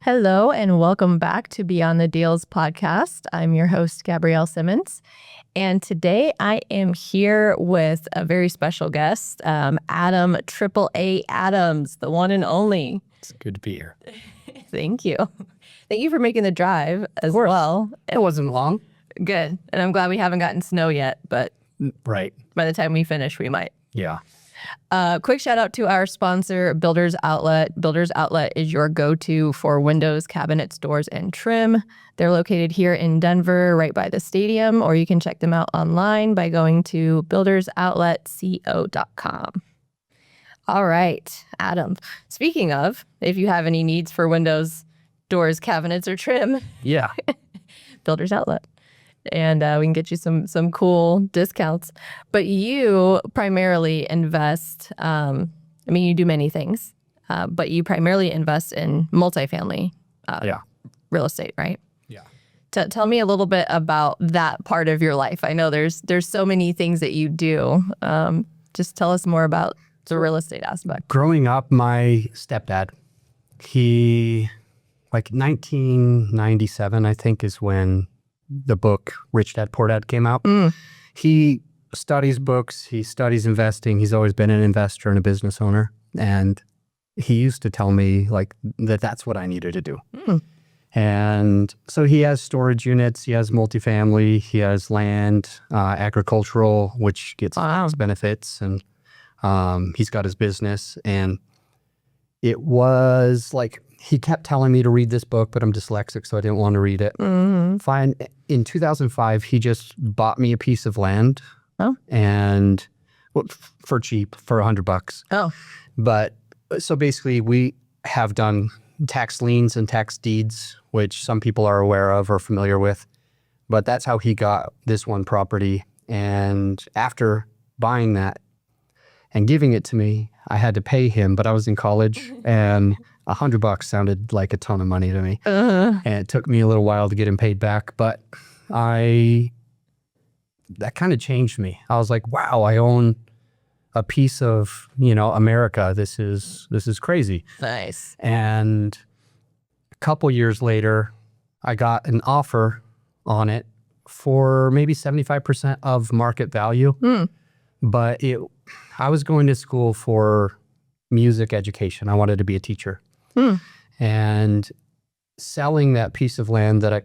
Hello and welcome back to Beyond the Deals podcast. I'm your host, Gabrielle Simmons. And today I am here with a very special guest, Adam AAA Adams, the one and only. It's good to be here. Thank you. Thank you for making the drive as well. It wasn't long. Good. And I'm glad we haven't gotten snow yet, but Right. by the time we finish, we might. Yeah. Quick shout out to our sponsor, Builders Outlet. Builders Outlet is your go-to for windows, cabinets, doors, and trim. They're located here in Denver, right by the stadium, or you can check them out online by going to buildersoutletco.com. All right, Adam. Speaking of, if you have any needs for windows, doors, cabinets, or trim, Yeah. Builders Outlet. And we can get you some cool discounts. But you primarily invest, you do many things, but you primarily invest in multifamily real estate, right? Yeah. Tell me a little bit about that part of your life. I know there's so many things that you do. Just tell us more about the real estate aspect. Growing up, my stepdad, he, 1997, I think, is when the book Rich Dad Poor Dad came out. He studies books. He studies investing. He's always been an investor and a business owner. And he used to tell me that's what I needed to do. And so he has storage units. He has multifamily. He has land, agricultural, which gets tax benefits. And he's got his business. And it was he kept telling me to read this book, but I'm dyslexic, so I didn't want to read it. Fine. In 2005, he just bought me a piece of land, and for cheap, for $100. Oh, but so basically, we have done tax liens and tax deeds, which some people are aware of or familiar with. But that's how he got this one property. And after buying that and giving it to me, I had to pay him, but I was in college, and $100 sounded like a ton of money to me. And it took me a little while to get him paid back, but that kind of changed me. I was like, wow, I own a piece of, America. This is crazy. nice. And a couple years later, I got an offer on it for maybe 75% of market value. But I was going to school for music education. I wanted to be a teacher. And selling that piece of land that I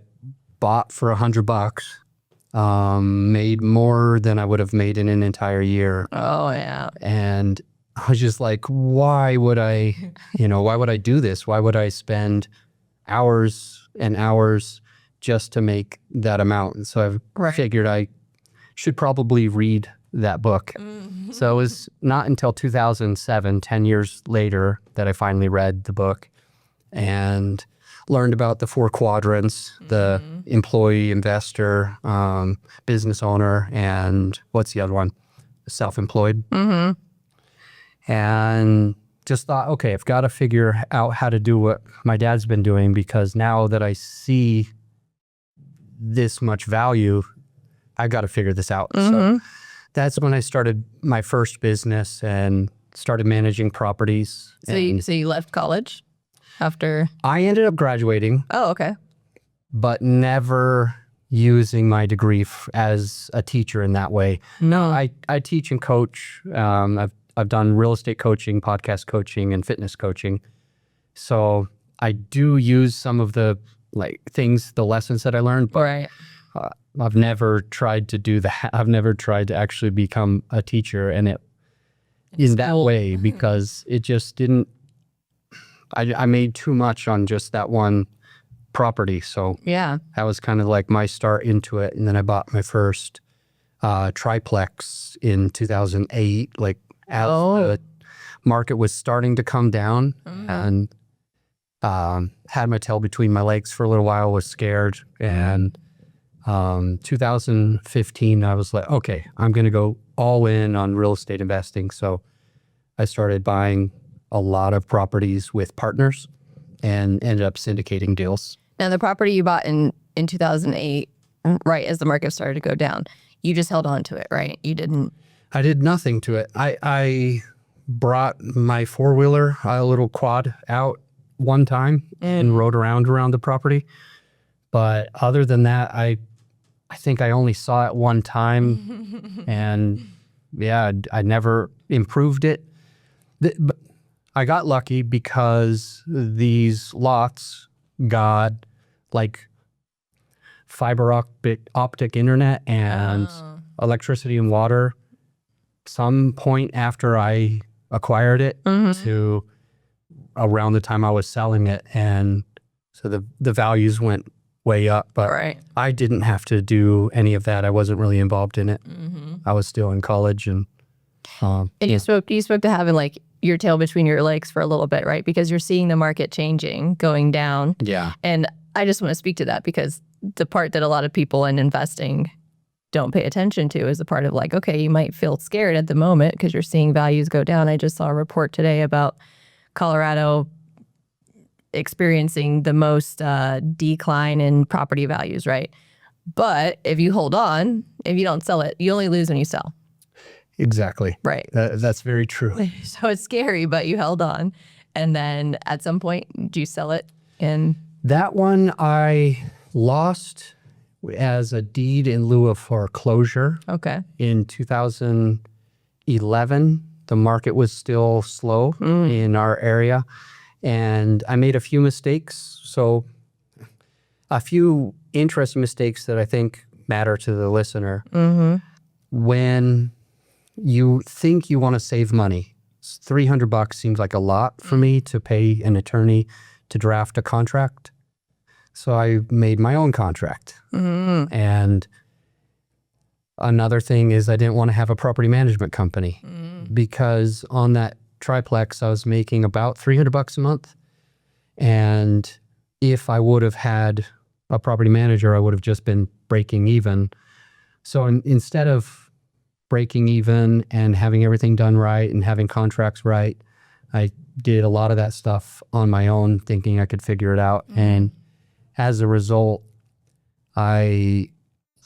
bought for $100 made more than I would have made in an entire year. Oh, yeah. And I was just like, why would I do this? Why would I spend hours and hours just to make that amount? And so I figured I should probably read that book. So it was not until 2007, 10 years later, that I finally read the book and learned about the 4 quadrants, the employee, investor, business owner, and what's the other one? Self-employed. And just thought, okay, I've got to figure out how to do what my dad's been doing, because now that I see this much value, I got to figure this out. So that's when I started my first business and started managing properties. So you left college after? I ended up graduating. Oh, okay. But never using my degree as a teacher in that way. No. I teach and coach. I've done real estate coaching, podcast coaching, and fitness coaching. So I do use some of the the lessons that I learned. But Right. I've never tried to do that. I've never tried to actually become a teacher in that way, because it just didn't. I made too much on just that one property. So Yeah. that was kind of like my start into it. And then I bought my first triplex in 2008, as the market was starting to come down, and had my tail between my legs for a little while, was scared. And 2015, I was like, okay, I'm going to go all in on real estate investing. So I started buying a lot of properties with partners and ended up syndicating deals. Now, the property you bought in 2008, right as the market started to go down, you just held on to it, right? You didn't. I did nothing to it. I brought my four-wheeler, a little quad, out one time and rode around the property. But other than that, I think I only saw it one time, and yeah, I never improved it. But I got lucky because these lots got like fiber optic internet and electricity and water some point after I acquired it to around the time I was selling it. And so the values went way up, but I didn't have to do any of that. I wasn't really involved in it. I was still in college. And you spoke to having like your tail between your legs for a little bit, right? Because you're seeing the market changing, going down. Yeah. And I just want to speak to that because the part that a lot of people in investing don't pay attention to is the part of like, okay, you might feel scared at the moment because you're seeing values go down. I just saw a report today about Colorado experiencing the most decline in property values, right? But if you hold on, if you don't sell it, you only lose when you sell. Exactly. Right. That's very true. So it's scary, but you held on. And then at some point, do you sell it? And that one I lost as a deed in lieu of foreclosure. Okay. In 2011, the market was still slow in our area, and I made a few mistakes. So a few interesting mistakes that I think matter to the listener. When you think you want to save money, $300 seems like a lot for me to pay an attorney to draft a contract. So I made my own contract. And another thing is I didn't want to have a property management company because on that triplex, I was making about $300 a month. And if I would have had a property manager, I would have just been breaking even. So instead of breaking even and having everything done right and having contracts right, I did a lot of that stuff on my own, thinking I could figure it out. And as a result, I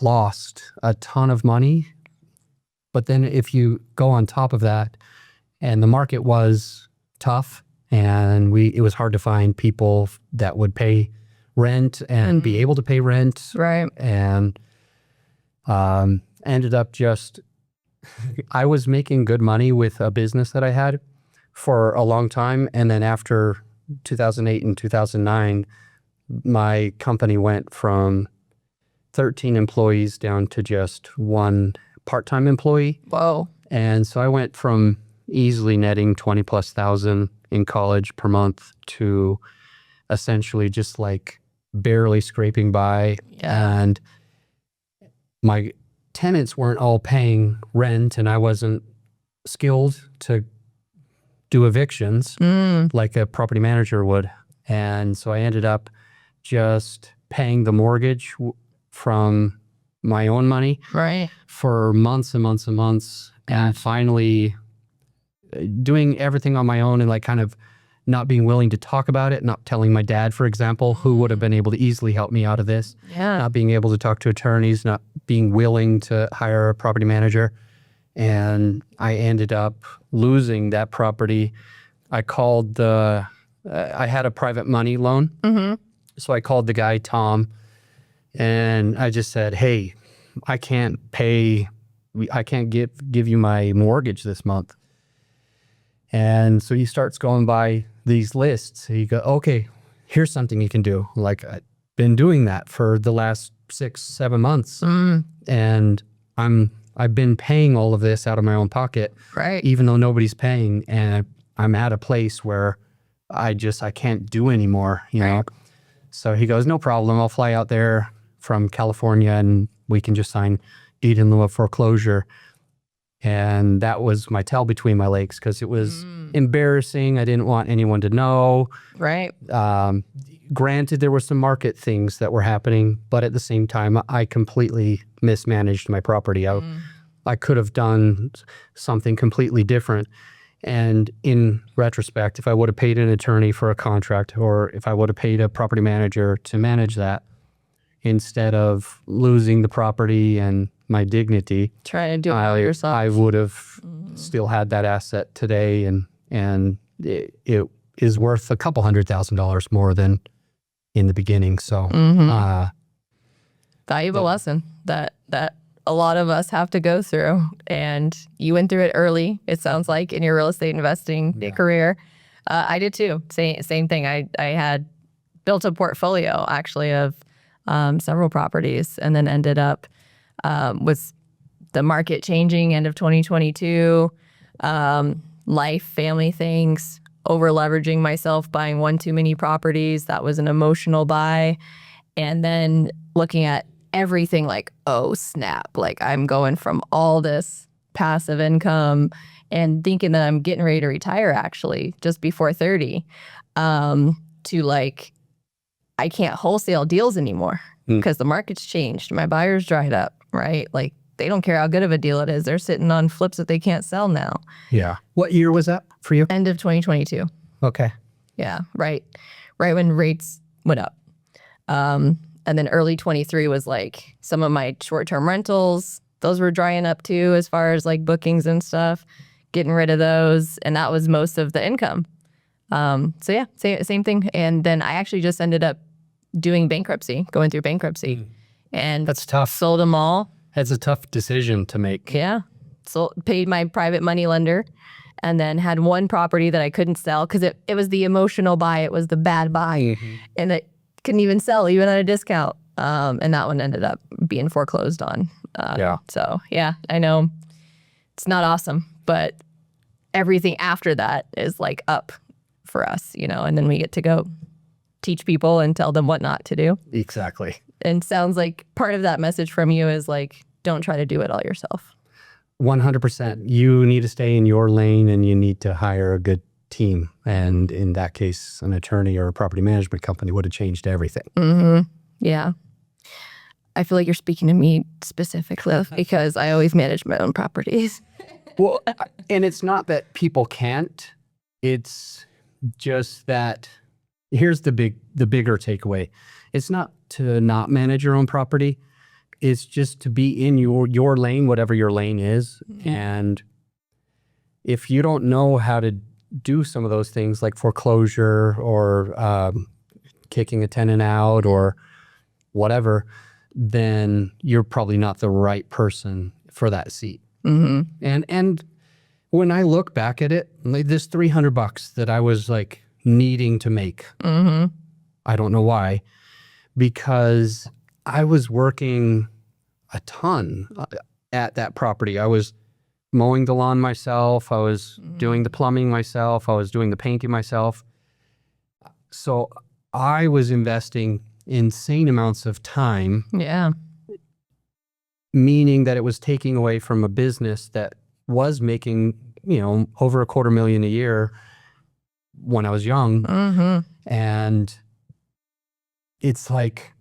lost a ton of money. But then if you go on top of that, and the market was tough, and it was hard to find people that would pay rent and be able to pay rent. Right. And ended up I was making good money with a business that I had for a long time. And then after 2008 and 2009, my company went from 13 employees down to just one part-time employee. Whoa. And so I went from easily netting 20,000+ in college per month to essentially just like barely scraping by. Yeah. And my tenants weren't all paying rent, and I wasn't skilled to do evictions like a property manager would. And so I ended up just paying the mortgage from my own money for months and months and months, and finally doing everything on my own and like kind of not being willing to talk about it, not telling my dad, for example, who would have been able to easily help me out of this, not being able to talk to attorneys, not being willing to hire a property manager. And I ended up losing that property. I called I had a private money loan. So I called the guy, Tom, and I just said, hey, I can't give you my mortgage this month. And so he starts going by these lists. He goes, okay, here's something you can do. Like, I've been doing that for the last 6-7 months. And I've been paying all of this out of my own pocket, even though nobody's paying. And I'm at a place where I can't do anymore, you know? So he goes, no problem. I'll fly out there from California and we can just sign deed in lieu of foreclosure. And that was my tail between my legs because it was embarrassing. I didn't want anyone to know. Granted, there were some market things that were happening, but at the same time, I completely mismanaged my property. I could have done something completely different. And in retrospect, if I would have paid an attorney for a contract, or if I would have paid a property manager to manage that, instead of losing the property and my dignity, trying to do it all yourself, I would have still had that asset today, and it is worth a couple $100,000 more than in the beginning. So valuable lesson that a lot of us have to go through, and you went through it early. It sounds like in your real estate investing career. I did too. Same thing. I had built a portfolio actually of several properties, and then ended up with the market changing end of 2022, life, family things, over leveraging myself, buying one too many properties. That was an emotional buy. And then looking at everything like, oh snap, like I'm going from all this passive income and thinking that I'm getting ready to retire actually just before 30, to like, I can't wholesale deals anymore because the market's changed. My buyers dried up, right? Like they don't care how good of a deal it is. They're sitting on flips that they can't sell now. Yeah. What year was that for you? End of 2022. Okay. Yeah, right when rates went up. And then early 23 was like some of my short-term rentals, those were drying up too as far as like bookings and stuff, getting rid of those. And that was most of the income. So yeah, same thing. And then I actually just ended up going through bankruptcy. And that's tough. Sold them all. That's a tough decision to make. Yeah. So paid my private money lender, and then had one property that I couldn't sell because it was the emotional buy. It was the bad buy. And it couldn't even sell, even at a discount. And that one ended up being foreclosed on. So yeah, I know it's not awesome, but everything after that is like up for us, and then we get to go teach people and tell them what not to do. Exactly. And sounds like part of that message from you is like, don't try to do it all yourself. 100%. You need to stay in your lane, and you need to hire a good team. And in that case, an attorney or a property management company would have changed everything. Yeah. I feel like you're speaking to me specifically because I always manage my own properties. Well, and it's not that people can't. It's just that here's the bigger takeaway. It's not to not manage your own property. It's just to be in your lane, whatever your lane is. And if you don't know how to do some of those things like foreclosure or kicking a tenant out or whatever, then you're probably not the right person for that seat. And when I look back at it, like this $300 that I was like needing to make, I don't know why, because I was working a ton at that property. I was mowing the lawn myself. I was doing the plumbing myself. I was doing the painting myself. So I was investing insane amounts of time. Yeah. Meaning that it was taking away from a business that was making, over $250,000 a year when I was young. And it's like,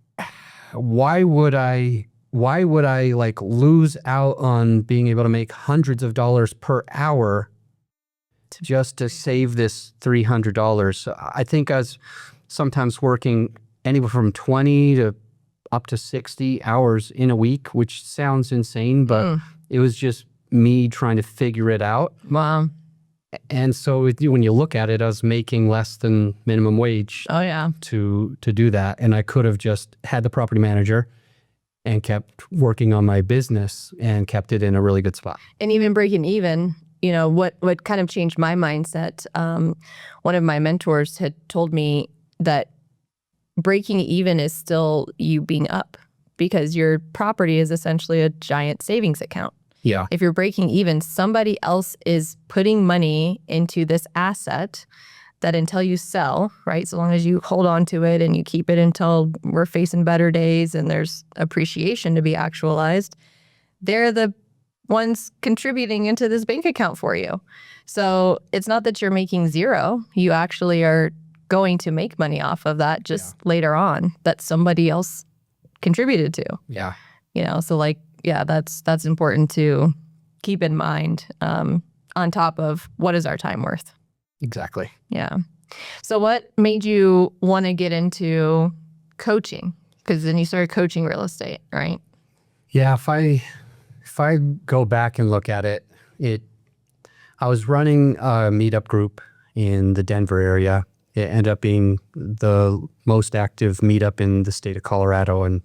why would I like lose out on being able to make hundreds of dollars per hour just to save this $300? So I think I was sometimes working anywhere from 20 to up to 60 hours in a week, which sounds insane, but it was just me trying to figure it out. Wow. And so when you look at it, I was making less than minimum wage. Oh yeah. To do that. And I could have just had the property manager and kept working on my business and kept it in a really good spot. And even breaking even, what kind of changed my mindset, one of my mentors had told me that breaking even is still you being up, because your property is essentially a giant savings account. Yeah. If you're breaking even, somebody else is putting money into this asset that until you sell, right? So long as you hold on to it and you keep it until we're facing better days and there's appreciation to be actualized, they're the ones contributing into this bank account for you. So it's not that you're making zero. You actually are going to make money off of that just later on that somebody else contributed to. Yeah. So like, yeah, that's important to keep in mind, on top of what is our time worth. Exactly. Yeah. So what made you want to get into coaching? Because then you started coaching real estate, right? Yeah. If I go back and look at it, I was running a meetup group, in the Denver area. It ended up being the most active meetup in the state of Colorado, and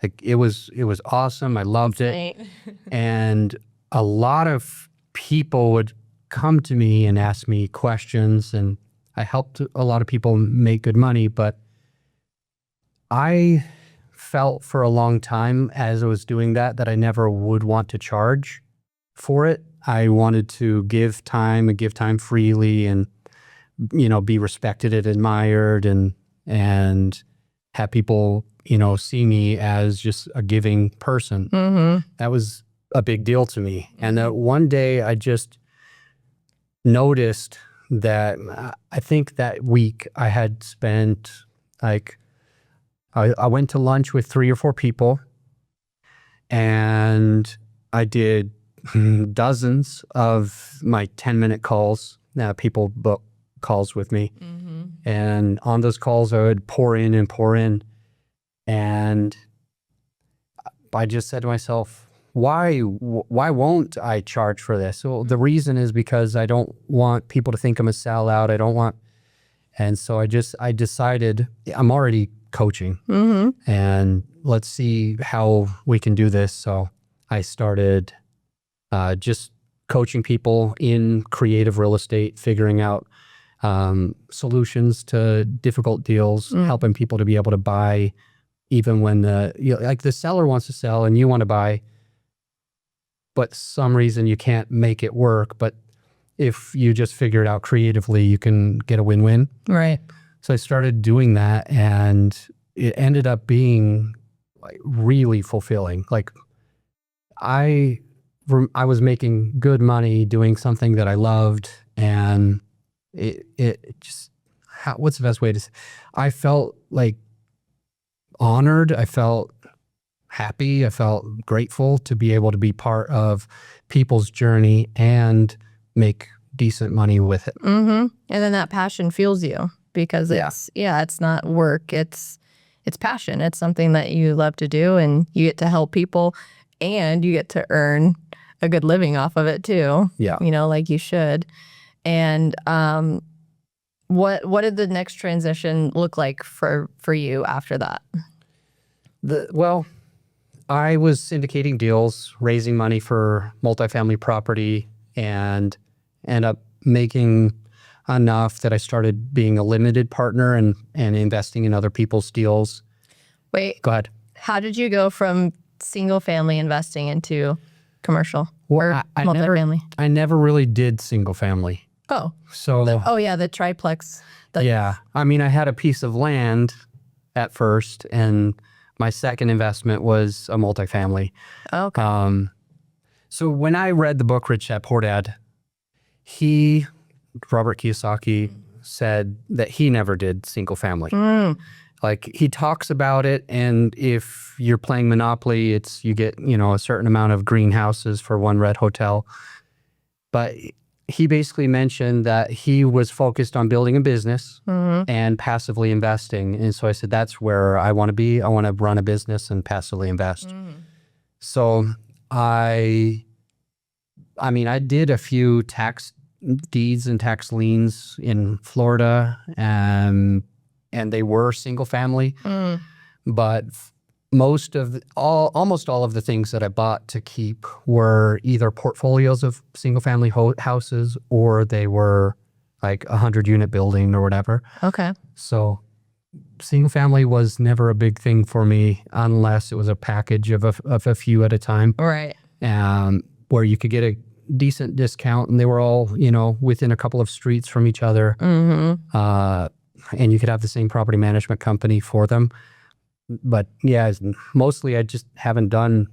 like it was awesome. I loved it. Right. And a lot of people would come to me and ask me questions, and I helped a lot of people make good money, but I felt for a long time as I was doing that I never would want to charge for it. I wanted to give time and give time freely, and be respected and admired, and have people see me as just a giving person. That was a big deal to me. And that one day I just noticed that I think that week I had spent like I went to lunch with 3 or 4 people, and I did dozens of my 10-minute calls. People book calls with me. And on those calls, I would pour in. And I just said to myself, why won't I charge for this? Well, the reason is because I don't want people to think I'm a sellout. And so I decided I'm already coaching, and let's see how we can do this. So I started just coaching people in creative real estate, figuring out solutions to difficult deals, helping people to be able to buy even when the seller wants to sell and you want to buy, but some reason you can't make it work. But if you just figure it out creatively, you can get a win-win. Right. So I started doing that, and it ended up being like really fulfilling. Like I was making good money doing something that I loved, and it just, what's the best way to say? I felt like honored. I felt happy. I felt grateful to be able to be part of people's journey and make decent money with it. And then that passion fuels you, because it's not work. It's passion. It's something that you love to do, and you get to help people, and you get to earn a good living off of it too. Yeah. Like you should. And what did the next transition look like for you after that? Well, I was syndicating deals, raising money for multifamily property, and end up making enough that I started being a limited partner and investing in other people's deals. Wait, go ahead. How did you go from single family investing into commercial Well, or multifamily? I never really did single family. Oh, So the triplex. yeah, I mean, I had a piece of land at first, and my second investment was a multifamily. Okay. So when I read the book Rich Dad Poor Dad, Robert Kiyosaki, said that he never did single family. Like, he talks about it, and if you're playing Monopoly, you get a certain amount of greenhouses for one red hotel. But he basically mentioned that he was focused on building a business and passively investing. And so I said, that's where I want to be. I want to run a business and passively invest. So I did a few tax deeds and tax liens in Florida, and they were single family. But almost all of the things that I bought to keep were either portfolios of single family houses, or they were like 100-unit building or whatever. Okay. So single family was never a big thing for me, unless it was a package of a few at a time. Right. Where you could get a decent discount, and they were all within a couple of streets from each other. And you could have the same property management company for them. But yeah, mostly I just haven't done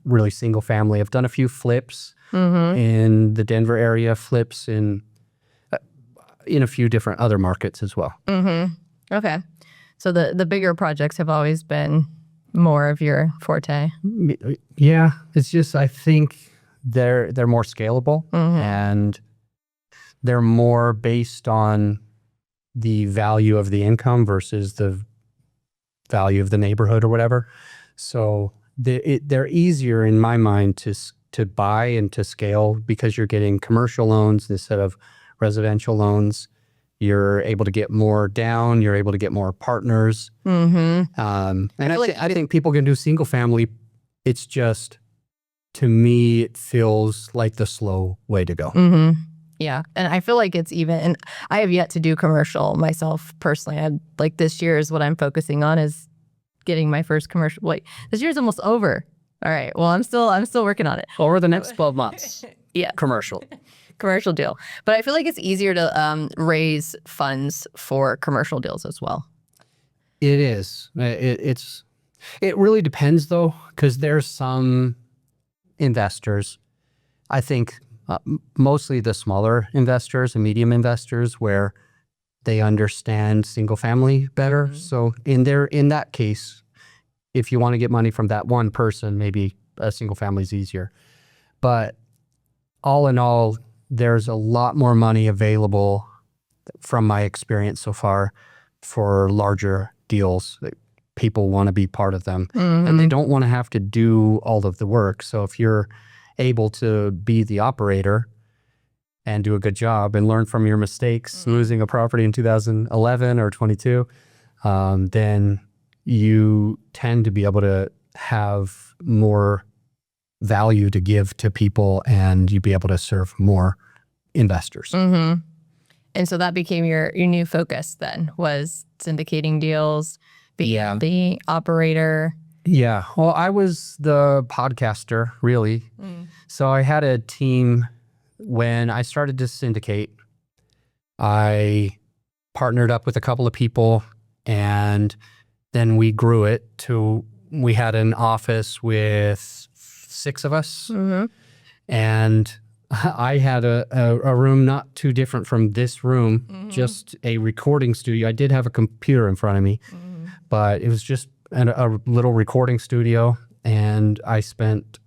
really single family. I've done a few flips in the Denver area, flips in a few different other markets as well. Okay. So the bigger projects have always been more of your forte. Yeah, it's just, I think they're more scalable, and they're more based on the value of the income versus the value of the neighborhood or whatever. So they're easier in my mind to buy and to scale, because you're getting commercial loans instead of residential loans. You're able to get more down. You're able to get more partners. Mm-hmm. And I think people can do single family. It's just, to me, it feels like the slow way to go. Mm-hmm. Yeah. And I feel like it's even, and I have yet to do commercial myself personally. Like this year is what I'm focusing on, is getting my first commercial. Wait, this year's almost over. All right. Well, I'm still working on it. Over the next 12 months. Yeah. Commercial deal. But I feel like it's easier to raise funds for commercial deals as well. It is. It really depends though, because there's some investors, I think mostly the smaller investors and medium investors, where they understand single family better. Mm-hmm. So in that case, if you want to get money from that one person, maybe a single family is easier. But all in all, there's a lot more money available from my experience so far for larger deals. People want to be part of them, mm-hmm. and they don't want to have to do all of the work. So if you're able to be the operator and do a good job and learn from your mistakes, mm-hmm. losing a property in 2011 or 22, then you tend to be able to have more value to give to people, and you'd be able to serve more investors. Mm-hmm. And so that became your new focus then, was syndicating deals, being the operator. Yeah. Well, I was the podcaster, really. Mm. So I had a team. When I started to syndicate, I partnered up with a couple of people, and then we grew it to, we had an office with 6 of us. Mm-hmm. And I had a room not too different from this room, mm-hmm. just a recording studio. I did have a computer in front of me, mm-hmm. but it was just a little recording studio. And I spent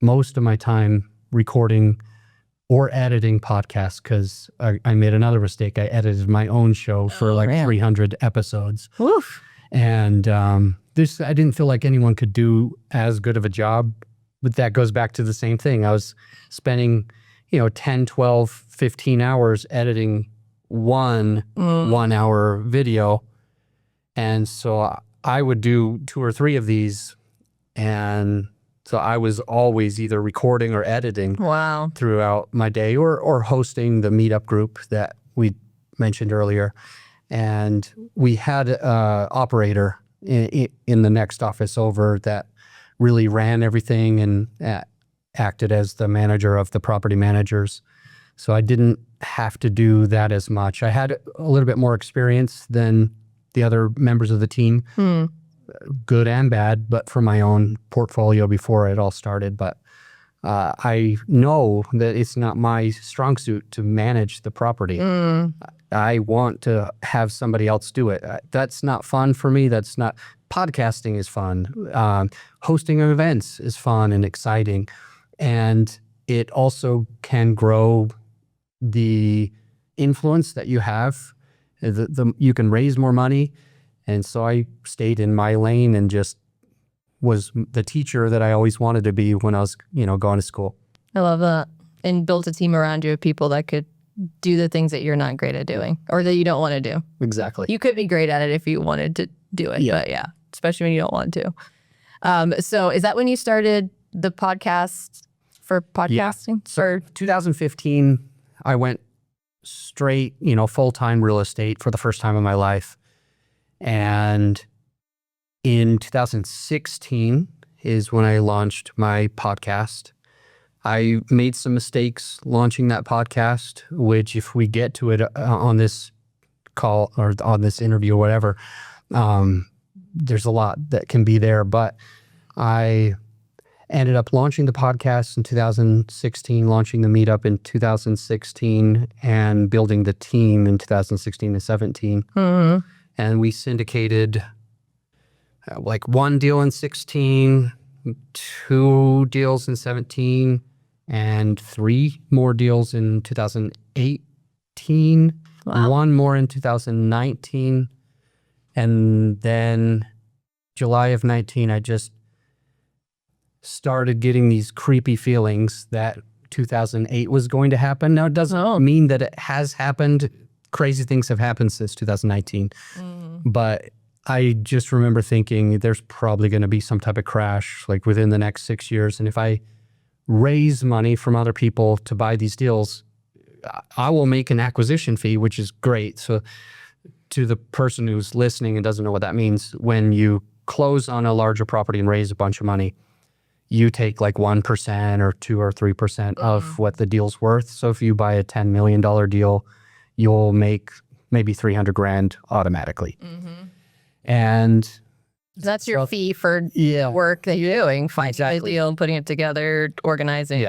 most of my time recording or editing podcasts, because I made another mistake. I edited my own show for 300 episodes. Oof. And I didn't feel like anyone could do as good of a job. But that goes back to the same thing. I was spending 10, 12, 15 hours editing one 1-hour video. And so I would do 2 or 3 of these. And so I was always either recording or editing throughout my day, or hosting the meetup group that we mentioned earlier. And we had an operator in the next office over that really ran everything and acted as the manager of the property managers. So I didn't have to do that as much. I had a little bit more experience than the other members of the team, good and bad, but for my own portfolio before it all started. But I know that it's not my strong suit to manage the property. I want to have somebody else do it. That's not fun for me. That's not, podcasting is fun. Hosting events is fun and exciting. And it also can grow the influence that you have. You can raise more money. And so I stayed in my lane and just was the teacher that I always wanted to be when I was, going to school. I love that. And built a team around you of people that could do the things that you're not great at doing, or that you don't want to do. Exactly. You could be great at it if you wanted to do it, but especially when you don't want to. So is that when you started the podcast for podcasting? Yeah. So 2015, I went straight, full-time real estate for the first time in my life. And in 2016 is when I launched my podcast. I made some mistakes launching that podcast, which if we get to it on this call or on this interview or whatever, there's a lot that can be there. But I ended up launching the podcast in 2016, launching the meetup in 2016, and building the team in 2016 and 17. Mm-hmm. And we syndicated 1 deal in 16, 2 deals in 17, and 3 more deals in 2018, 1 more in 2019. And then July of 19, I just started getting these creepy feelings that 2008 was going to happen. Now, it doesn't mean that it has happened. Crazy things have happened since 2019. But I just remember thinking there's probably going to be some type of crash like within the next 6 years. And if I raise money from other people to buy these deals, I will make an acquisition fee, which is great. So to the person who's listening and doesn't know what that means, when you close on a larger property and raise a bunch of money, you take like 1% or 2 or 3% of what the deal's worth. So if you buy a $10 million deal, you'll make maybe 300 grand automatically. And that's your fee for work that you're doing, finding a deal, putting it together, organizing.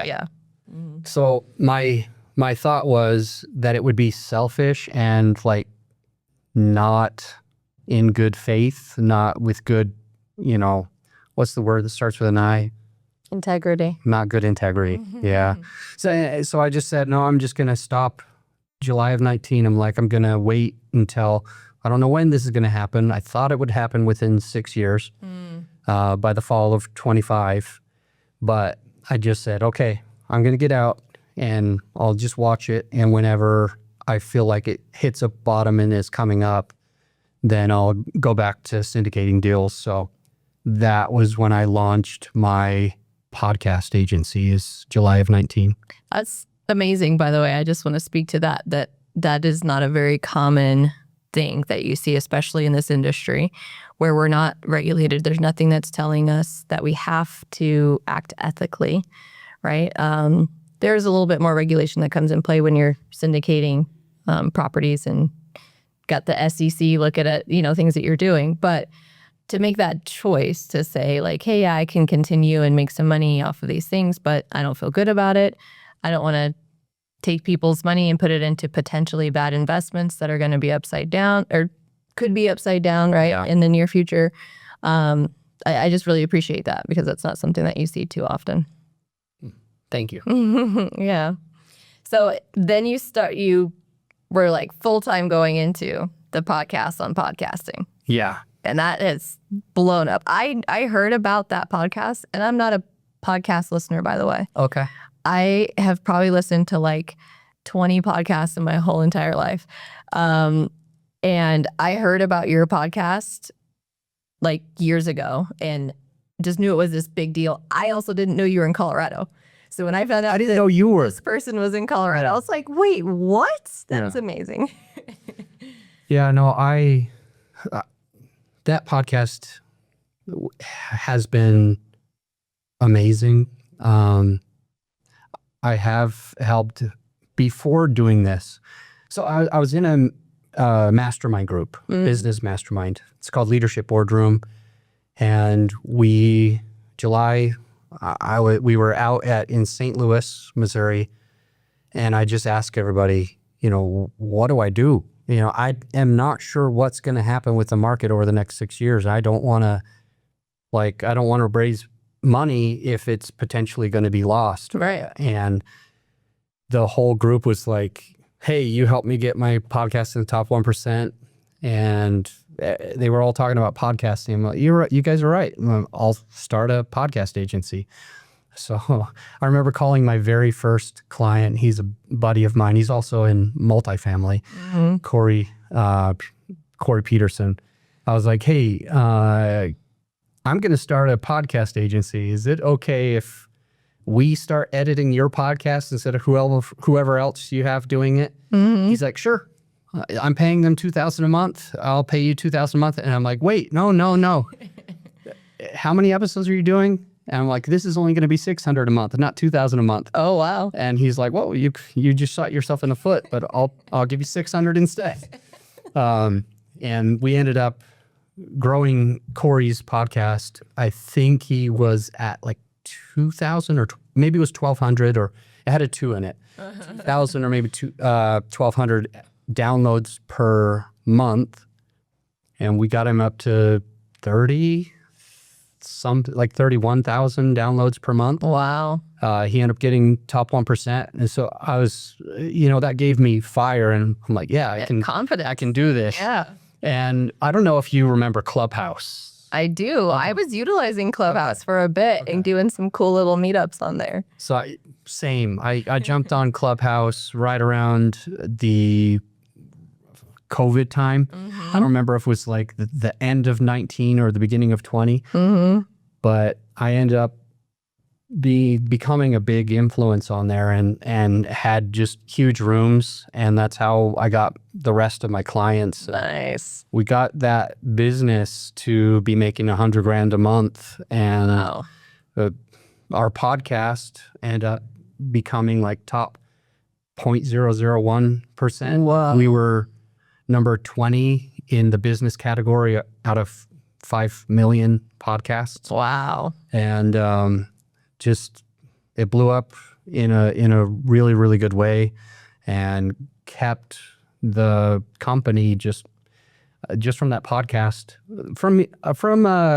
So my thought was that it would be selfish and like not in good faith, not with good, what's the word that starts with an I? Integrity. Not good integrity. Yeah. So I just said, no, I'm just going to stop July of 19. I'm going to wait until, I don't know when this is going to happen. I thought it would happen within 6 years, by the fall of 25. But I just said, okay, I'm going to get out and I'll just watch it. And whenever I feel like it hits a bottom and is coming up, then I'll go back to syndicating deals. So that was when I launched my podcast agency, is July of 19. That's amazing, by the way. I just want to speak to that is not a very common thing that you see, especially in this industry where we're not regulated. There's nothing that's telling us that we have to act ethically, right? There's a little bit more regulation that comes in play when you're syndicating properties and got the SEC looking at things that you're doing. But to make that choice to say like, hey, I can continue and make some money off of these things, but I don't feel good about it. I don't want to take people's money and put it into potentially bad investments that are going to be upside down or could be upside down, right, in the near future. I just really appreciate that because that's not something that you see too often. Thank you. Yeah. So then you were like full-time going into the podcast on podcasting. Yeah. And that has blown up. I heard about that podcast, and I'm not a podcast listener, by the way. Okay. I have probably listened to like 20 podcasts in my whole entire life. And I heard about your podcast like years ago and just knew it was this big deal. I also didn't know you were in Colorado. So when I found out I didn't know you were. This person was in Colorado, I was like, wait, what? That's amazing. Yeah, no, that podcast has been amazing. I have helped before doing this. So I was in a mastermind group, business mastermind. It's called Leadership Boardroom. And we were out in St. Louis, Missouri. And I just asked everybody, what do I do? I am not sure what's going to happen with the market over the next 6 years. I don't want to raise money if it's potentially going to be lost. Right. And the whole group was like, hey, you helped me get my podcast in the top 1%. And they were all talking about podcasting. I'm like, you guys are right. I'll start a podcast agency. So I remember calling my very first client. He's a buddy of mine. He's also in multifamily, Corey Peterson. I was like, hey, I'm going to start a podcast agency. Is it okay if we start editing your podcast instead of whoever else you have doing it? He's like, sure. I'm paying them $2,000 a month. I'll pay you $2,000 a month. And I'm like, wait, no. How many episodes are you doing? And I'm like, this is only going to be $600 a month, not $2,000 a month. Oh, wow. And he's like, whoa, you just shot yourself in the foot, but I'll give you $600 instead. And we ended up growing Corey's podcast. I think he was at like 2,000 or maybe it was 1,200 or it had a 2 in it. 2,000 or maybe 1,200 downloads per month. And we got him up to 31,000 downloads per month. Wow. He ended up getting top 1%. And so I was, that gave me fire. And I'm like, yeah, I can confidence. I can do this. Yeah. And I don't know if you remember Clubhouse. I do. I was utilizing Clubhouse for a bit and doing some cool little meetups on there. So I jumped on Clubhouse right around the COVID time. I don't remember if it was like the end of 19 or the beginning of 20, but I ended up becoming a big influence on there and had just huge rooms, and that's how I got the rest of my clients. Nice. We got that business to be making $100,000 a month, and our podcast ended up becoming like top 0.001%. Wow. We were number 20 in the business category out of 5 million podcasts. Wow. And just it blew up in a really, really good way, and kept the company just from that podcast. From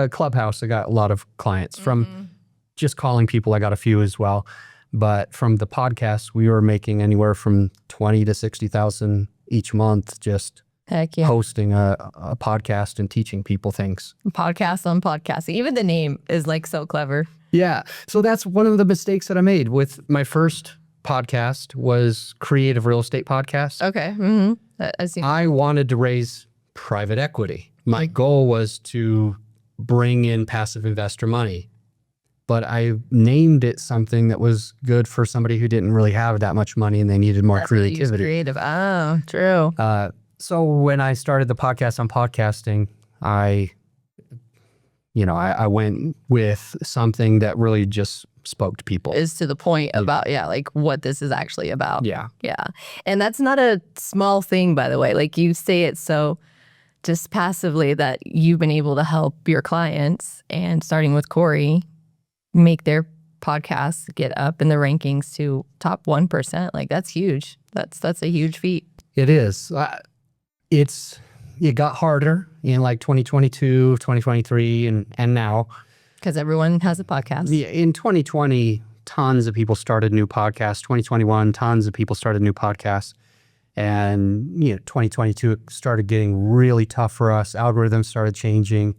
Clubhouse, I got a lot of clients. From just calling people, I got a few as well. But from the podcast, we were making anywhere from 20 to 60,000 each month, just Heck yeah. hosting a podcast and teaching people things. Podcast on podcasting. Even the name is like so clever. Yeah. So that's one of the mistakes that I made with my first podcast was Creative Real Estate Podcast. Okay. I wanted to raise private equity. My goal was to bring in passive investor money, but I named it something that was good for somebody who didn't really have that much money and they needed more creativity. Creative. Oh, true. So when I started the podcast on podcasting, I went with something that really just spoke to people. Is to the point about, like what this is actually about. Yeah. Yeah. And that's not a small thing, by the way. Like you say it so just passively that you've been able to help your clients, and starting with Corey, make their podcasts get up in the rankings to top 1%. Like that's huge. That's a huge feat. It is. It got harder in like 2022, 2023, and now. Because everyone has a podcast. Yeah, in 2020, tons of people started new podcasts. 2021, tons of people started new podcasts. And 2022 it started getting really tough for us. Algorithms started changing.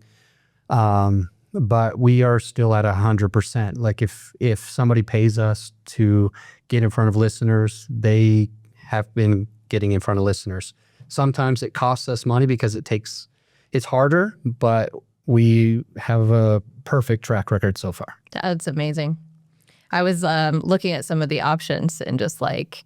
But we are still at 100%. Like if somebody pays us to get in front of listeners, they have been getting in front of listeners. Sometimes it costs us money because it's harder, but we have a perfect track record so far. That's amazing. I was looking at some of the options and just like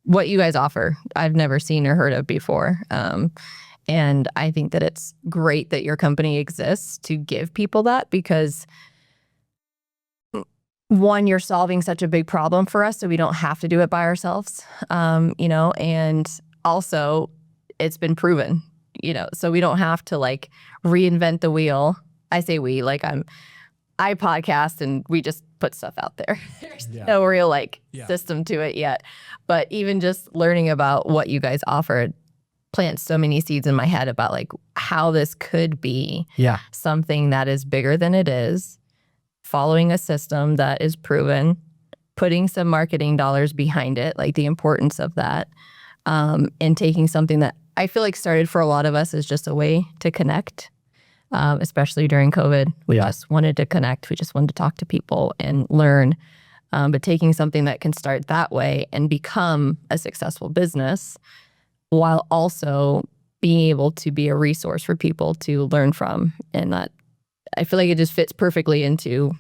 what you guys offer, I've never seen or heard of before. And I think that it's great that your company exists to give people that, because one, you're solving such a big problem for us, so we don't have to do it by ourselves, and also it's been proven, so we don't have to like reinvent the wheel. I say we, like I podcast and we just put stuff out there. There's no real system to it yet. But even just learning about what you guys offered plants so many seeds in my head about like how this could be something that is bigger than it is, following a system that is proven, putting some marketing dollars behind it, like the importance of that, and taking something that I feel like started for a lot of us as just a way to connect, especially during COVID. We just wanted to connect. We just wanted to talk to people and learn. But taking something that can start that way and become a successful business while also being able to be a resource for people to learn from. And that, I feel like it just fits perfectly into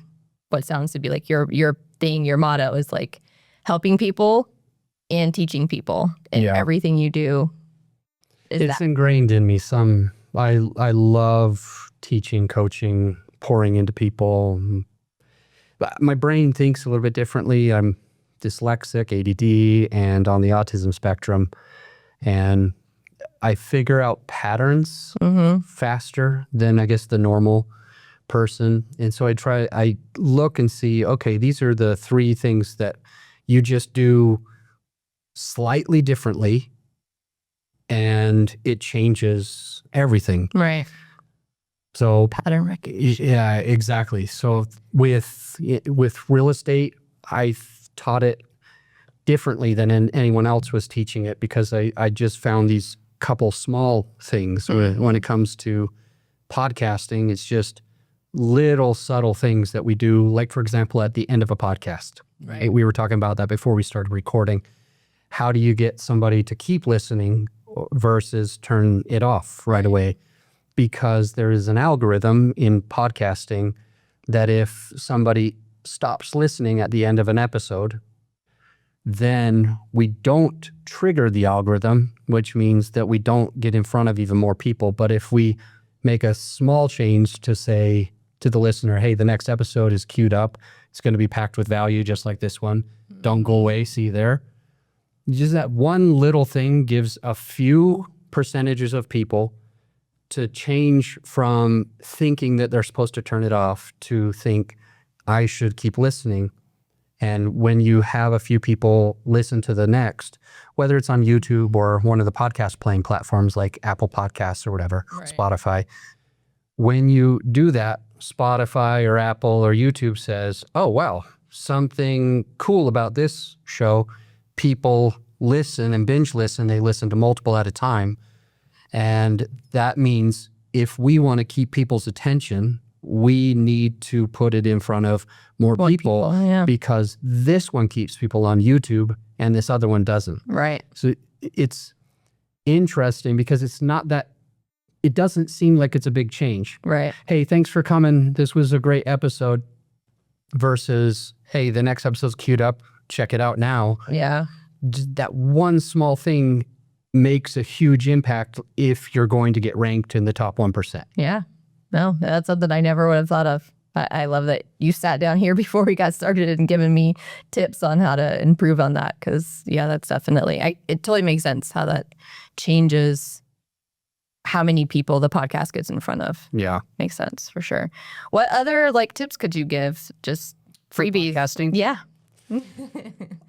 what sounds to be like your thing, your motto is like helping people and teaching people. And everything you do is ingrained in me. I love teaching, coaching, pouring into people. But my brain thinks a little bit differently. I'm dyslexic, ADD, and on the autism spectrum. And I figure out patterns faster than I guess the normal person. And so I look and see, okay, these are the 3 things that you just do slightly differently and it changes everything. right. So Pattern recognition. yeah, exactly. So with real estate, I taught it differently than anyone else was teaching it, because I just found these couple small things when it comes to podcasting, it's just little subtle things that we do. Like, for example, at the end of a podcast, right? We were talking about that before we started recording. How do you get somebody to keep listening versus turn it off right away? Because there is an algorithm in podcasting that if somebody stops listening at the end of an episode, then we don't trigger the algorithm, which means that we don't get in front of even more people. But if we make a small change to say to the listener, hey, the next episode is queued up, it's going to be packed with value just like this one. Don't go away, see you there. Just that one little thing gives a few percentages of people to change from thinking that they're supposed to turn it off to think, I should keep listening. And when you have a few people listen to the next, whether it's on YouTube or one of the podcast playing platforms like Apple Podcasts or whatever, Spotify, when you do that, Spotify or Apple or YouTube says, oh, wow, something cool about this show. People listen and binge listen. They listen to multiple at a time. And that means if we want to keep people's attention, we need to put it in front of more people because this one keeps people on YouTube and this other one doesn't. Right. So it's interesting because it's not that, it doesn't seem like it's a big change. Right. Hey, thanks for coming. This was a great episode versus, hey, the next episode's queued up. Check it out now. Yeah. Just that one small thing makes a huge impact if you're going to get ranked in the top 1%. Yeah. No, that's something I never would have thought of. I love that you sat down here before we got started and given me tips on how to improve on that. Because, yeah, that's definitely, it totally makes sense how that changes how many people the podcast gets in front of. Yeah. Makes sense for sure. What other tips could you give? Just freebies. Podcasting? Yeah.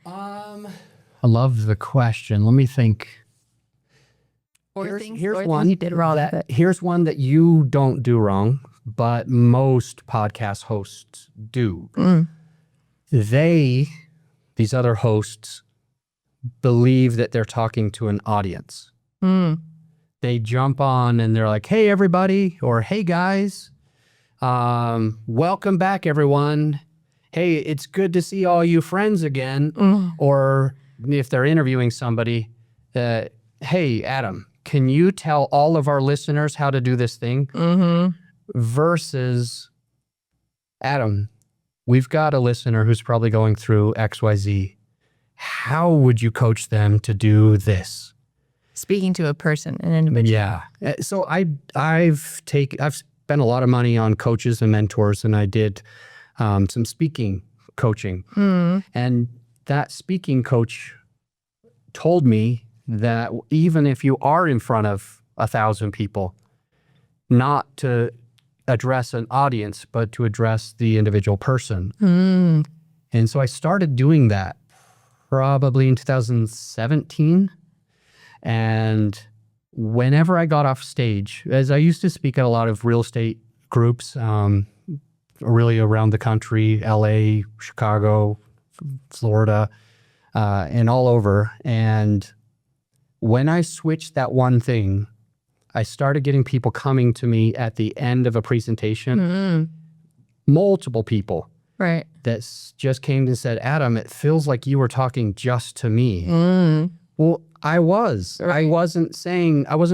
I love the question. Let me think. Here's one you did wrong. Here's one that you don't do wrong, but most podcast hosts do. These other hosts, believe that they're talking to an audience. They jump on and they're like, hey, everybody, or hey, guys, welcome back, everyone. Hey, it's good to see all you friends again. Or if they're interviewing somebody, hey, Adam, can you tell all of our listeners how to do this thing? Versus, Adam, we've got a listener who's probably going through XYZ. How would you coach them to do this? Speaking to a person, an individual. Yeah. So I've spent a lot of money on coaches and mentors, and I did some speaking coaching. And that speaking coach told me that even if you are in front of 1,000 people, not to address an audience, but to address the individual person. And so I started doing that probably in 2017. And whenever I got off stage, as I used to speak at a lot of real estate groups, really around the country, LA, Chicago, Florida, and all over. And when I switched that one thing, I started getting people coming to me at the end of a presentation, multiple people that just came and said, Adam, it feels like you were talking just to me. Well, I was. I wasn't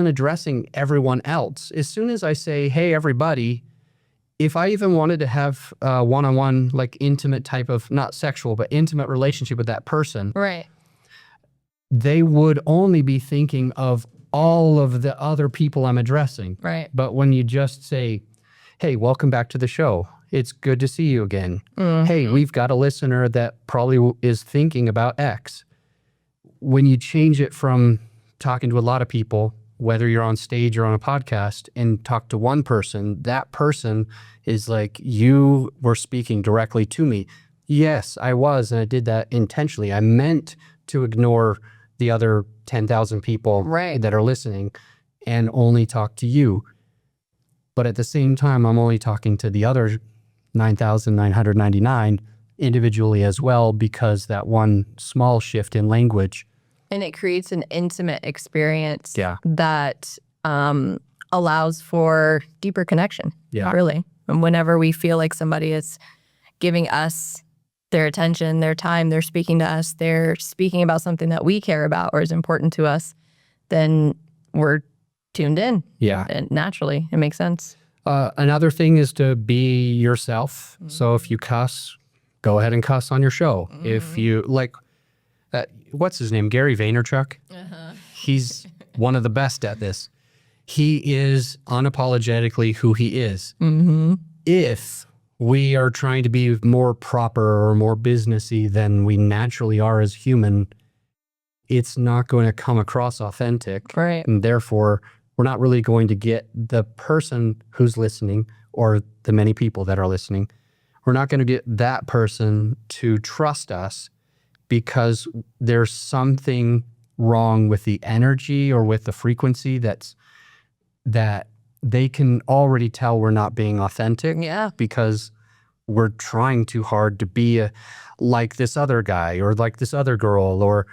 addressing everyone else. As soon as I say, hey, everybody, if I even wanted to have a one-on-one, intimate type of, not sexual, but intimate relationship with that person, they would only be thinking of all of the other people I'm addressing. But when you just say, hey, welcome back to the show. It's good to see you again. Hey, we've got a listener that probably is thinking about X. When you change it from talking to a lot of people, whether you're on stage or on a podcast, and talk to one person, that person is like, you were speaking directly to me. Yes, I was, and I did that intentionally. I meant to ignore the other 10,000 people that are listening and only talk to you. But at the same time, I'm only talking to the other 9,999 individually as well, because that one small shift in language. And it creates an intimate experience that allows for deeper connection. Yeah. Really. And whenever we feel like somebody is giving us their attention, their time, they're speaking to us, they're speaking about something that we care about or is important to us, then we're tuned in. Yeah. And naturally, it makes sense. Another thing is to be yourself. So if you cuss, go ahead and cuss on your show. If you like, what's his name? Gary Vaynerchuk. He's one of the best at this. He is unapologetically who he is. If we are trying to be more proper or more businessy than we naturally are as human, it's not going to come across authentic. Right. And therefore, we're not really going to get the person who's listening or the many people that are listening. We're not going to get that person to trust us because there's something wrong with the energy or with the frequency that they can already tell we're not being authentic. Yeah. Because we're trying too hard to be like this other guy or like this other girl or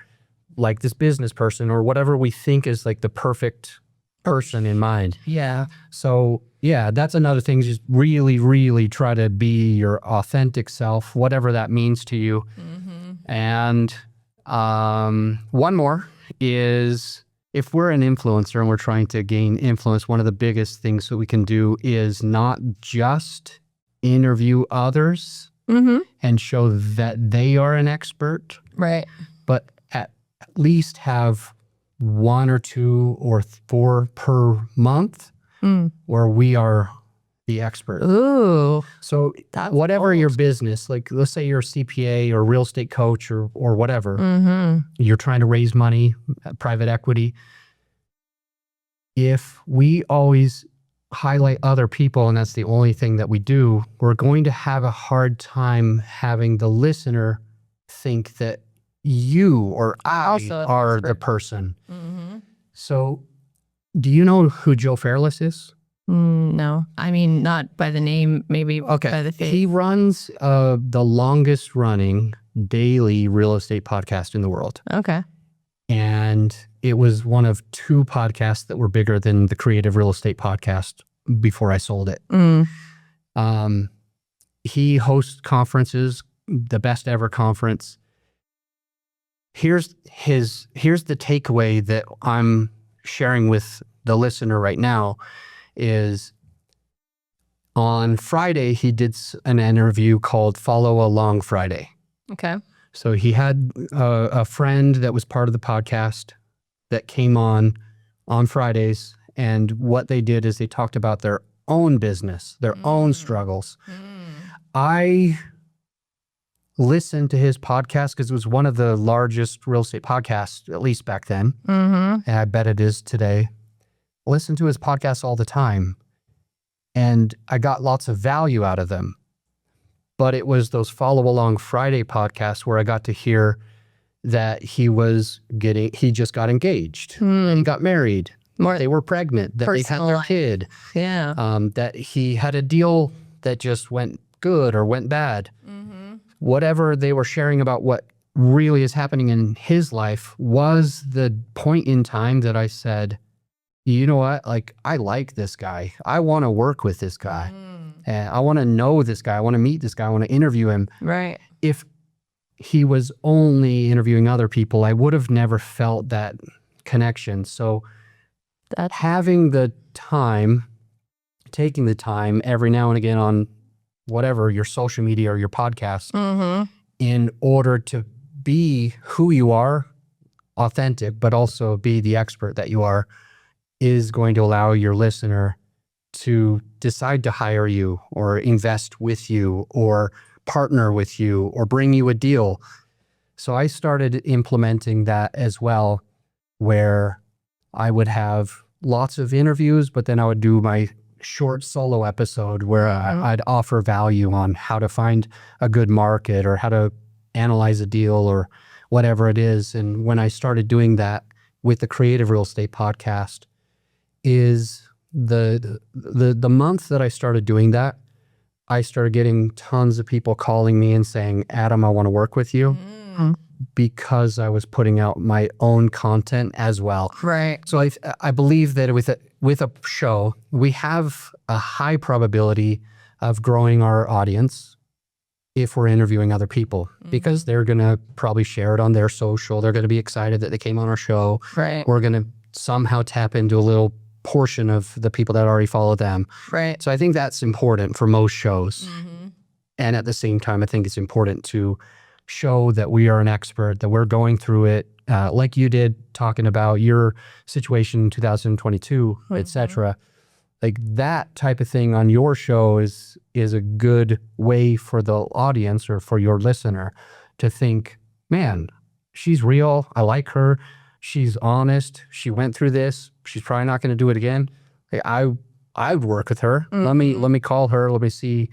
like this business person or whatever we think is like the perfect person in mind. Yeah. So yeah, that's another thing. Just really, really try to be your authentic self, whatever that means to you. And one more is if we're an influencer and we're trying to gain influence, one of the biggest things that we can do is not just interview others and show that they are an expert, Right. but at least have 1 or 2 or 4 per month where we are the expert. Ooh. So That's whatever your bold. business, like let's say you're a CPA or real estate coach or whatever, you're trying to raise money, private equity. If we always highlight other people and that's the only thing that we do, we're going to have a hard time having the listener think that you or I Also an are expert. the person. So do you know who Joe Fairless is? No. I mean, not by the name, maybe by the face. He runs the longest running daily real estate podcast in the world. Okay. And it was one of 2 podcasts that were bigger than the Creative Real Estate podcast before I sold it. He hosts conferences, the best ever conference. Here's the takeaway that I'm sharing with the listener right now is on Friday, he did an interview called Follow Along Friday. Okay. So he had a friend that was part of the podcast that came on Fridays. And what they did is they talked about their own business, their own struggles. I listened to his podcast because it was one of the largest real estate podcasts, at least back then. And I bet it is today. Listen to his podcasts all the time. And I got lots of value out of them. But it was those Follow Along Friday podcasts where I got to hear that he just got engaged and he got married. They were pregnant, that they had their kid. Yeah. That he had a deal that just went good or went bad. Whatever they were sharing about what really is happening in his life was the point in time that I said, you know what? Like, I like this guy. I want to work with this guy. And I want to know this guy. I want to meet this guy. I want to interview him. Right. If he was only interviewing other people, I would have never felt that connection. So having the time, taking the time every now and again on whatever, your social media or your podcast, in order to be who you are, authentic, but also be the expert that you are, is going to allow your listener to decide to hire you or invest with you or partner with you or bring you a deal. So I started implementing that as well, where I would have lots of interviews, but then I would do my short solo episode where I'd offer value on how to find a good market or how to analyze a deal or whatever it is. And when I started doing that with the Creative Real Estate podcast, is the month that I started doing that, I started getting tons of people calling me and saying, Adam, I want to work with you. because I was putting out my own content as well. Right. So I believe that with a show, we have a high probability of growing our audience if we're interviewing other people, because they're going to probably share it on their social. They're going to be excited that they came on our show. Right. We're going to somehow tap into a little portion of the people that already follow them. Right. So I think that's important for most shows. And at the same time, I think it's important to show that we are an expert, that we're going through it, like you did, talking about your situation in 2022, et cetera. Like that type of thing on your show is a good way for the audience or for your listener to think, man, she's real. I like her. She's honest. She went through this. She's probably not going to do it again. Like, I would work with her. Let me call her. Let me see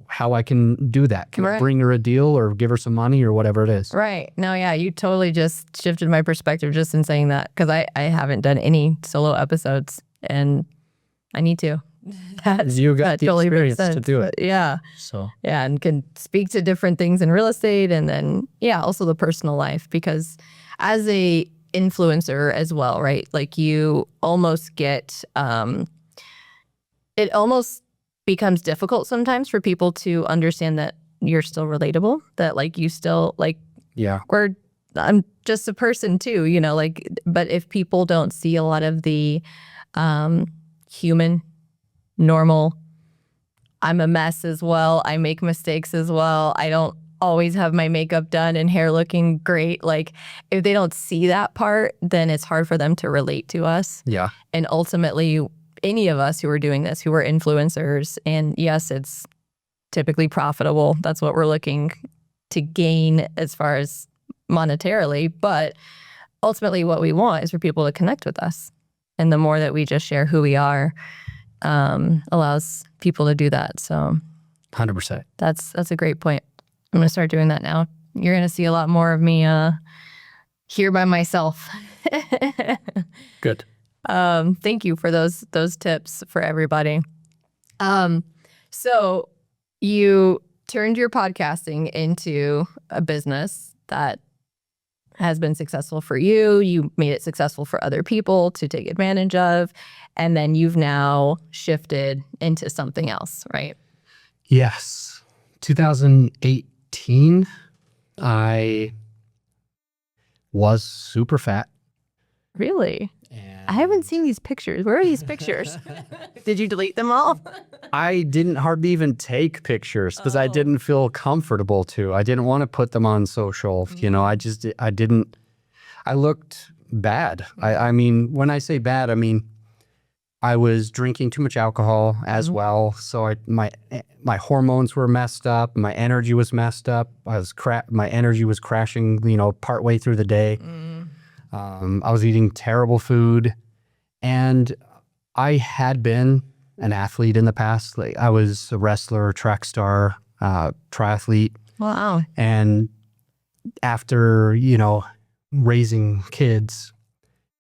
how I can do that. Can I bring her a deal or give her some money or whatever it is? Right. No, yeah, you totally just shifted my perspective just in saying that, because I haven't done any solo episodes and I need to. You got the totally experience to do it. Yeah. So yeah, and can speak to different things in real estate, and then also the personal life, because as a influencer as well, right? Like you almost get it almost becomes difficult sometimes for people to understand that you're still relatable, that like you still like I'm just a person too, like, but if people don't see a lot of the human, normal, I'm a mess as well, I make mistakes as well, I don't always have my makeup done and hair looking great, like if they don't see that part, then it's hard for them to relate to us. Yeah. And ultimately, any of us who are doing this, who are influencers, and yes, it's typically profitable, that's what we're looking to gain as far as monetarily, but ultimately what we want is for people to connect with us. And the more that we just share who we are, allows people to do that. So 100%. That's a great point. I'm going to start doing that now. You're going to see a lot more of me here by myself. Good. Thank you for those tips for everybody. So you turned your podcasting into a business that has been successful for you. You made it successful for other people to take advantage of. And then you've now shifted into something else, right? Yes. 2018, I was super fat. Really? I haven't seen these pictures. Where are these pictures? Did you delete them all? I didn't hardly even take pictures because I didn't feel comfortable to. I didn't want to put them on social. I looked bad. I mean, when I say bad, I mean, I was drinking too much alcohol as well. So my hormones were messed up. My energy was messed up. My energy was crashing, partway through the day. I was eating terrible food, and I had been an athlete in the past. Like I was a wrestler, track star, triathlete. Wow. And after, raising kids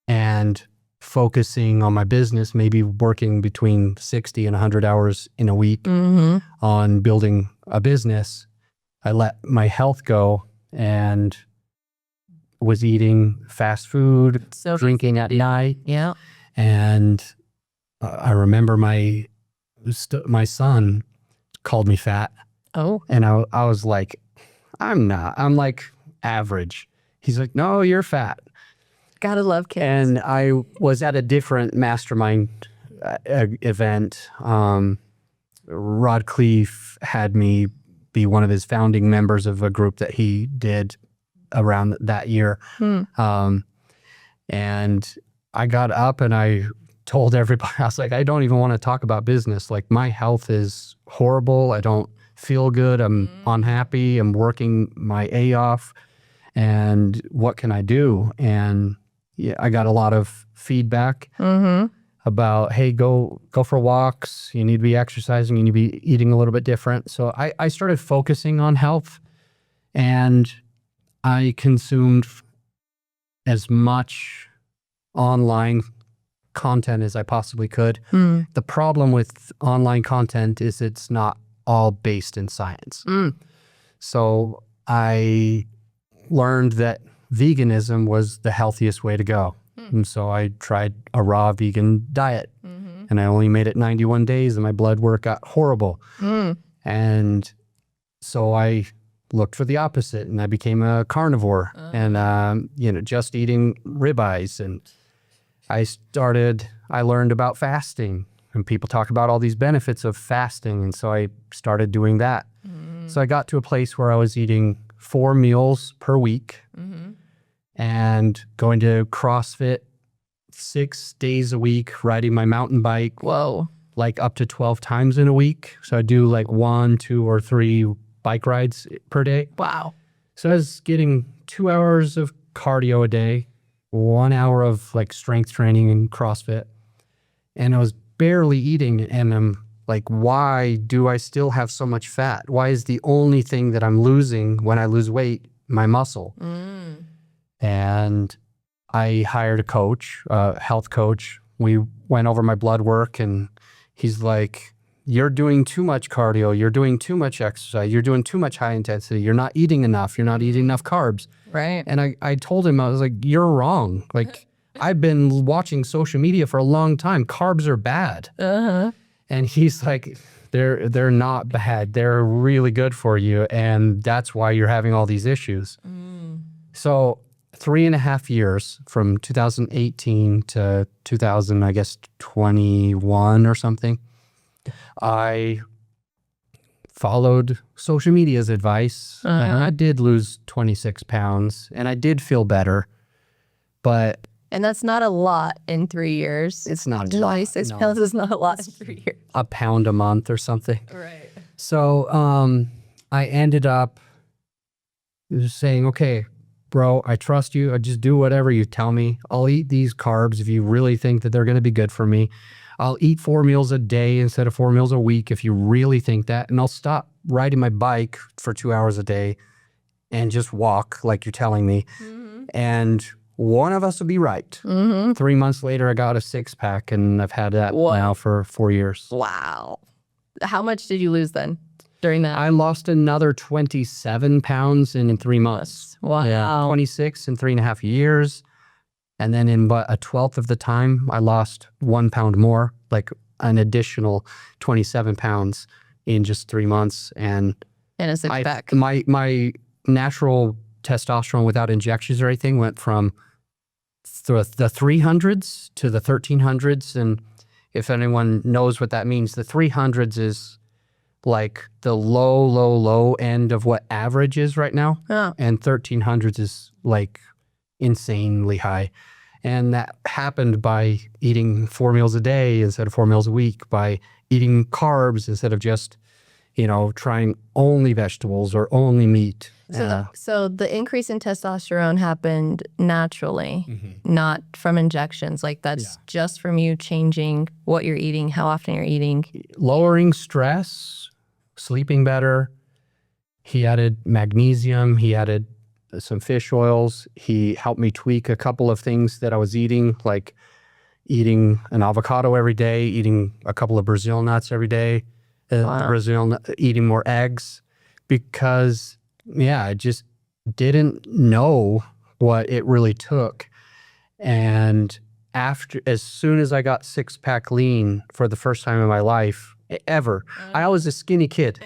and focusing on my business, maybe working between 60 and 100 hours in a week on building a business, I let my health go and was eating fast food, drinking at night. Yeah. And I remember my son called me fat. Oh. And I was like, I'm not. I'm like average. He's like, no, you're fat. Gotta love kids. And I was at a different mastermind event. Rod Cleef had me be one of his founding members of a group that he did around that year. And I got up and I told everybody, I was like, I don't even want to talk about business. Like my health is horrible. I don't feel good. I'm unhappy. I'm working my A off. And what can I do? And I got a lot of feedback about, hey, go for walks. You need to be exercising. You need to be eating a little bit different. So I started focusing on health, and I consumed as much online content as I possibly could. The problem with online content is it's not all based in science. So I learned that veganism was the healthiest way to go. And so I tried a raw vegan diet, and I only made it 91 days and my blood work got horrible. And so I looked for the opposite, and I became a carnivore and, just eating ribeyes. And I learned about fasting, and people talk about all these benefits of fasting. And so I started doing that. So I got to a place where I was eating 4 meals per week and going to CrossFit 6 days a week, riding my mountain bike. Whoa. Like up to 12 times in a week. So I do like 1, 2, or 3 bike rides per day. Wow. So I was getting 2 hours of cardio a day, 1 hour of like strength training and CrossFit. And I was barely eating. And I'm like, why do I still have so much fat? Why is the only thing that I'm losing when I lose weight my muscle? And I hired a coach, a health coach. We went over my blood work, and he's like, you're doing too much cardio. You're doing too much exercise. You're doing too much high intensity. You're not eating enough. You're not eating enough carbs. Right. And I told him, I was like, you're wrong. Like, I've been watching social media for a long time. Carbs are bad. And he's like, they're not bad. They're really good for you. And that's why you're having all these issues. So 3.5 years from 2018 to 2021 or something, I followed social media's advice. And I did lose 26 pounds, and I did feel better. But And that's not a lot in 3 years. it's not a lot. 26 No. pounds is not a lot in 3 years. A pound a month or something. Right. So I ended up saying, okay, bro, I trust you. I just do whatever you tell me. I'll eat these carbs if you really think that they're going to be good for me. I'll eat 4 meals a day instead of 4 meals a week if you really think that. And I'll stop riding my bike for 2 hours a day and just walk like you're telling me. And one of us will be right. 3 months later, I got a 6-pack, and I've had that now for 4 years. Wow. How much did you lose then during that? I lost another 27 pounds in 3 months. Wow. Yeah, 26 in 3.5 years. And then in about a 12th of the time, I lost 1 pound more, like an additional 27 pounds in just 3 months. And a 6-pack. My natural testosterone without injections or anything went from the 300s to the 1300s. And if anyone knows what that means, the 300s is like the low end of what average is right now. And 1300s is like insanely high. And that happened by eating 4 meals a day instead of 4 meals a week, by eating carbs instead of just, trying only vegetables or only meat. So the increase in testosterone happened naturally, not from injections. Like that's just from you changing what you're eating, how often you're eating. Lowering stress, sleeping better. He added magnesium. He added some fish oils. He helped me tweak a couple of things that I was eating, like eating an avocado every day, eating a couple of Brazil nuts every day, eating more eggs, because I just didn't know what it really took. And as soon as I got 6-pack lean for the first time in my life ever, I was a skinny kid.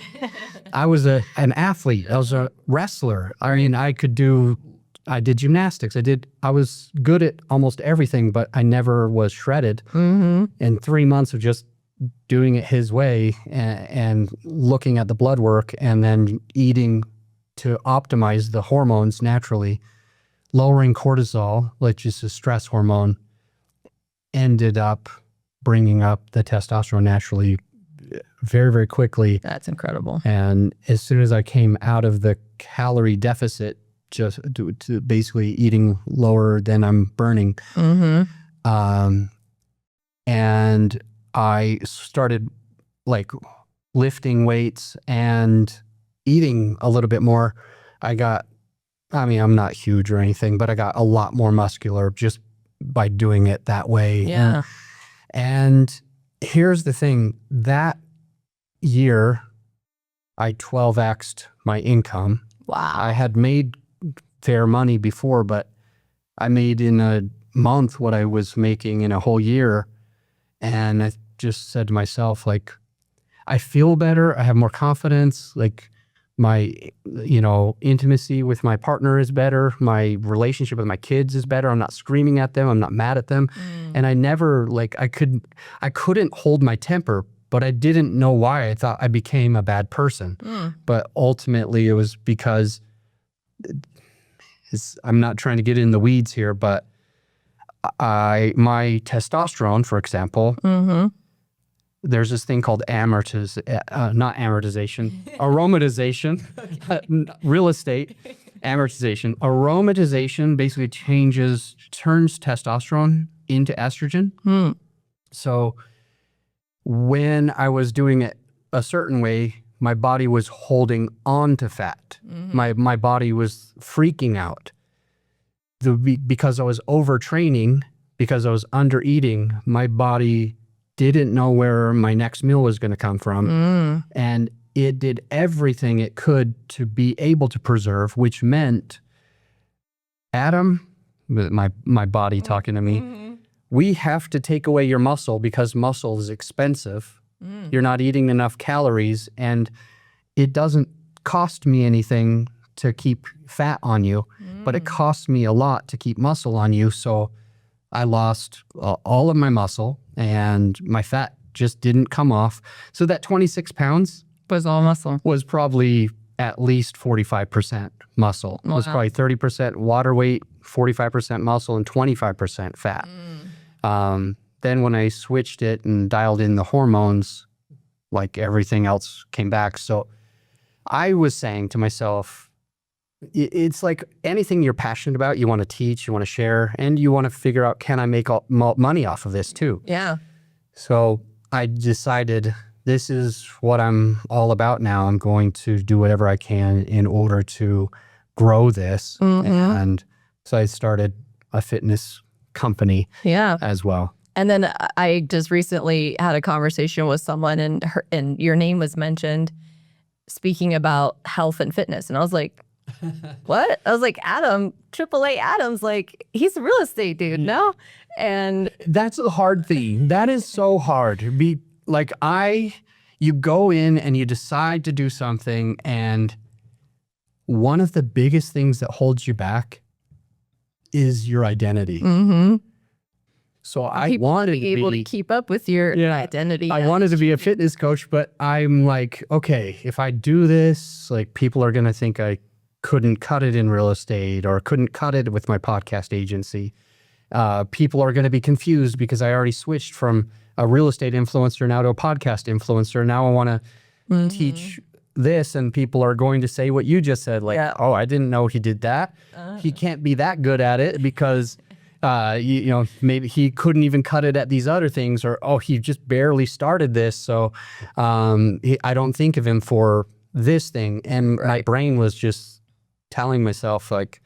I was an athlete. I was a wrestler. I mean, I did gymnastics. I was good at almost everything, but I never was shredded. In 3 months of just doing it his way and looking at the blood work and then eating to optimize the hormones naturally, lowering cortisol, which is a stress hormone, ended up bringing up the testosterone naturally very, very quickly. That's incredible. And as soon as I came out of the calorie deficit, just to basically eating lower than I'm burning, and I started like lifting weights and eating a little bit more, I'm not huge or anything, but I got a lot more muscular just by doing it that way. Yeah. And here's the thing, that year I 12x'd my income. Wow. I had made fair money before, but I made in a month what I was making in a whole year. And I just said to myself, like, I feel better. I have more confidence. Like my, intimacy with my partner is better. My relationship with my kids is better. I'm not screaming at them. I'm not mad at them. And I never I couldn't hold my temper, but I didn't know why. I thought I became a bad person. But ultimately it was because I'm not trying to get in the weeds here, but my testosterone, for example, there's this thing called aromatization, real estate, amortization. Aromatization basically turns testosterone into estrogen. So when I was doing it a certain way, my body was holding on to fat. My body was freaking out. Because I was overtraining, because I was under eating, my body didn't know where my next meal was going to come from. And it did everything it could to be able to preserve, which meant, Adam, my body talking to me, we have to take away your muscle because muscle is expensive. You're not eating enough calories, and it doesn't cost me anything to keep fat on you, but it costs me a lot to keep muscle on you. So I lost all of my muscle and my fat just didn't come off. So that 26 pounds Was all muscle. was probably at least 45% muscle. It was probably 30% water weight, 45% muscle, and 25% fat. Then when I switched it and dialed in the hormones, like everything else came back. So I was saying to myself, it's like anything you're passionate about, you want to teach, you want to share, and you want to figure out, can I make money off of this too? Yeah. So I decided this is what I'm all about now. I'm going to do whatever I can in order to grow this. And so I started a fitness company as well. And then I just recently had a conversation with someone, and your name was mentioned speaking about health and fitness. And I was like, what? I was like, Adam, AAA Adam's like, he's a real estate dude, no? And that's the hard thing. That is so hard. You go in and you decide to do something, and one of the biggest things that holds you back is your identity. So I wanted to be able to keep up with your identity. I wanted to be a fitness coach, but I'm like, okay, if I do this, like, people are going to think I couldn't cut it in real estate or couldn't cut it with my podcast agency. People are going to be confused because I already switched from a real estate influencer now to a podcast influencer. Now I want to teach this, and people are going to say what you just said, like, oh, I didn't know he did that. He can't be that good at it because maybe he couldn't even cut it at these other things, or, oh, he just barely started this. So I don't think of him for this thing. And my brain was just telling myself, like,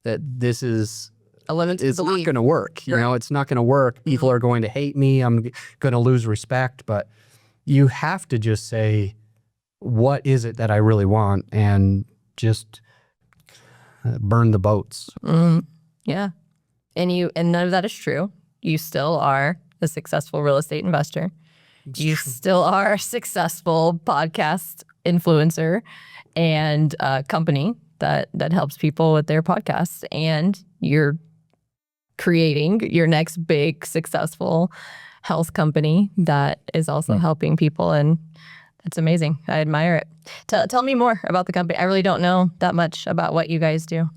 that this is, it's not going to work. It's not going to work. People are going to hate me. I'm going to lose respect. But you have to just say, what is it that I really want? And just burn the boats. Yeah. And none of that is true. You still are a successful real estate investor. You still are a successful podcast influencer and a company that helps people with their podcasts. And you're creating your next big successful health company that is also helping people. And that's amazing. I admire it. Tell me more about the company. I really don't know that much about what you guys do.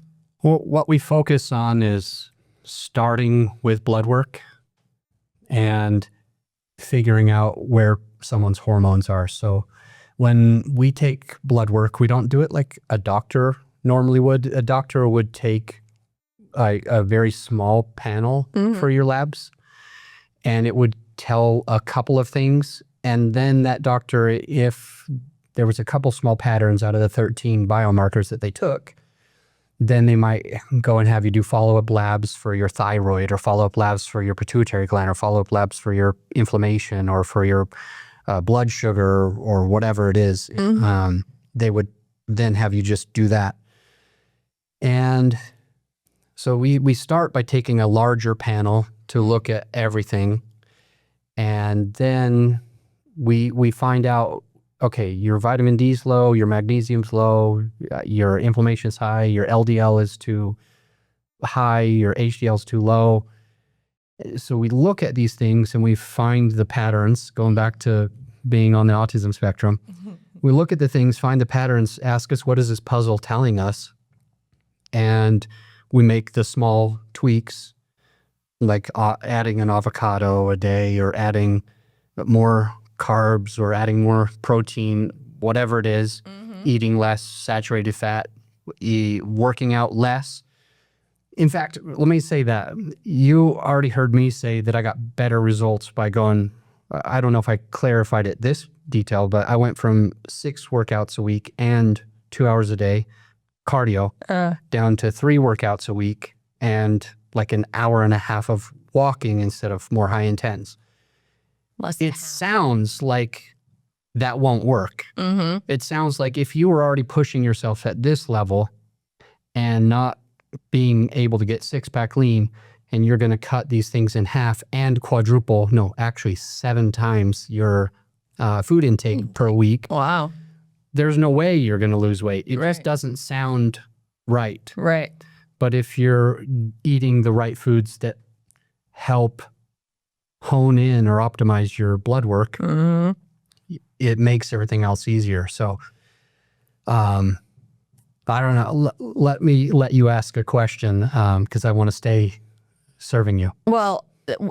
Well, what we focus on is starting with blood work and figuring out where someone's hormones are. So when we take blood work, we don't do it like a doctor normally would. A doctor would take a very small panel for your labs, and it would tell a couple of things. And then that doctor, if there was a couple small patterns out of the 13 biomarkers that they took, then they might go and have you do follow-up labs for your thyroid, or follow-up labs for your pituitary gland, or follow-up labs for your inflammation, or for your blood sugar, or whatever it is. They would then have you just do that. And so we start by taking a larger panel to look at everything. And then we find out, okay, your vitamin D's low, your magnesium's low, your inflammation's high, your LDL is too high, your HDL's too low. So we look at these things and we find the patterns, going back to being on the autism spectrum. We look at the things, find the patterns, ask us, what is this puzzle telling us? And we make the small tweaks, like adding an avocado a day, or adding more carbs, or adding more protein, whatever it is, eating less saturated fat, working out less. In fact, let me say that you already heard me say that I got better results by going, I don't know if I clarified it this detail, but I went from 6 workouts a week and 2 hours a day cardio down to 3 workouts a week and like an hour and a half of walking instead of more high intense. It sounds like that won't work. It sounds like if you were already pushing yourself at this level and not being able to get 6-pack lean, and you're going to cut these things in half and quadruple, no, actually 7 times your food intake per week. Wow. There's no way you're going to lose weight. It just doesn't sound right. Right. But if you're eating the right foods that help hone in or optimize your blood work, it makes everything else easier. So, I don't know. Let me let you ask a question because I want to stay serving you. Well,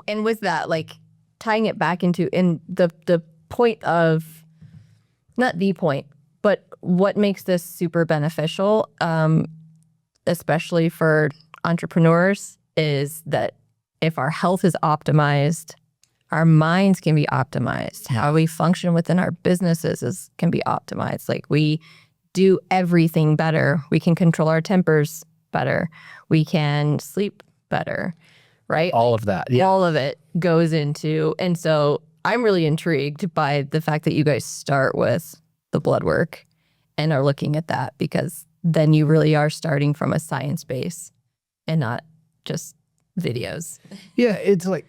and with that, like tying it back into the point of, not the point, but what makes this super beneficial, especially for entrepreneurs, is that if our health is optimized, our minds can be optimized. How we function within our businesses can be optimized. Like we do everything better. We can control our tempers better. We can sleep better, right? All of that. Yeah. All of it goes into, and so I'm really intrigued by the fact that you guys start with the blood work and are looking at that, because then you really are starting from a science base and not just videos. Yeah, it's like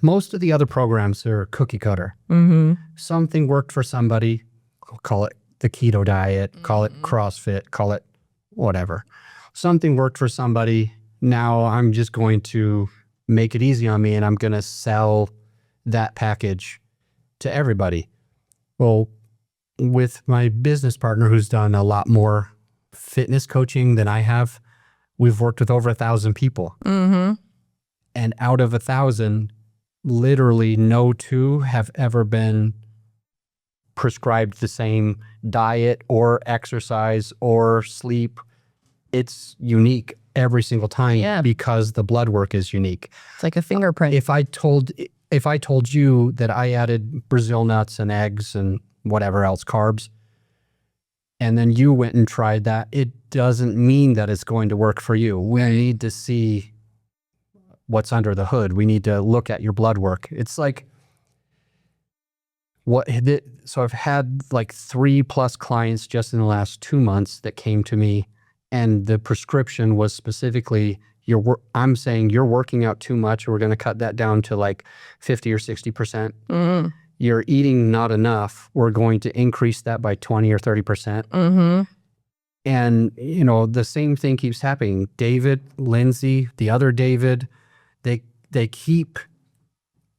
most of the other programs are cookie cutter. Something worked for somebody, call it the keto diet, call it CrossFit, call it whatever. Something worked for somebody. Now I'm just going to make it easy on me and I'm going to sell that package to everybody. Well, with my business partner who's done a lot more fitness coaching than I have, we've worked with over 1,000 people. And out of 1,000, literally no 2 have ever been prescribed the same diet or exercise or sleep. It's unique every single time because the blood work is unique. It's like a fingerprint. If I told you that I added Brazil nuts and eggs and whatever else, carbs, and then you went and tried that, it doesn't mean that it's going to work for you. We need to see what's under the hood. We need to look at your blood work. It's like, so I've had like 3+ clients just in the last 2 months that came to me, and the prescription was specifically, I'm saying you're working out too much. We're going to cut that down to like 50 or 60%. You're eating not enough. We're going to increase that by 20 or 30%. And, you know, the same thing keeps happening. David, Lindsay, the other David, they keep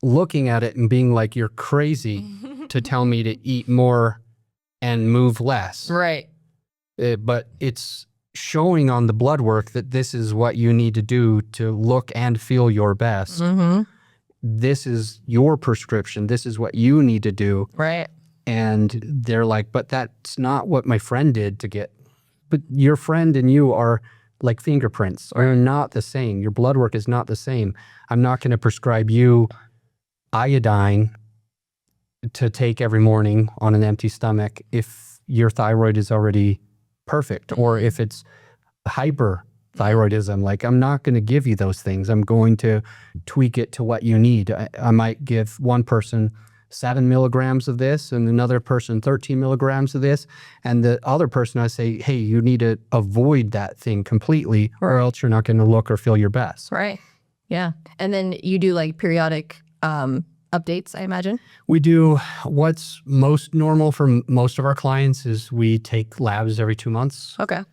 looking at it and being like, you're crazy to tell me to eat more and move less. Right. But it's showing on the blood work that this is what you need to do to look and feel your best. This is your prescription. This is what you need to do. Right. And they're like, but that's not what my friend did to get. But your friend and you are like fingerprints, are not the same. Your blood work is not the same. I'm not going to prescribe you iodine to take every morning on an empty stomach if your thyroid is already perfect, or if it's hyperthyroidism. Like, I'm not going to give you those things. I'm going to tweak it to what you need. I might give one person 7 milligrams of this, and another person 13 milligrams of this. And the other person, I say, hey, you need to avoid that thing completely, or else you're not going to look or feel your best. Right. Yeah. And then you do like periodic updates, I imagine? We do. What's most normal for most of our clients is we take labs every 2 months. Okay.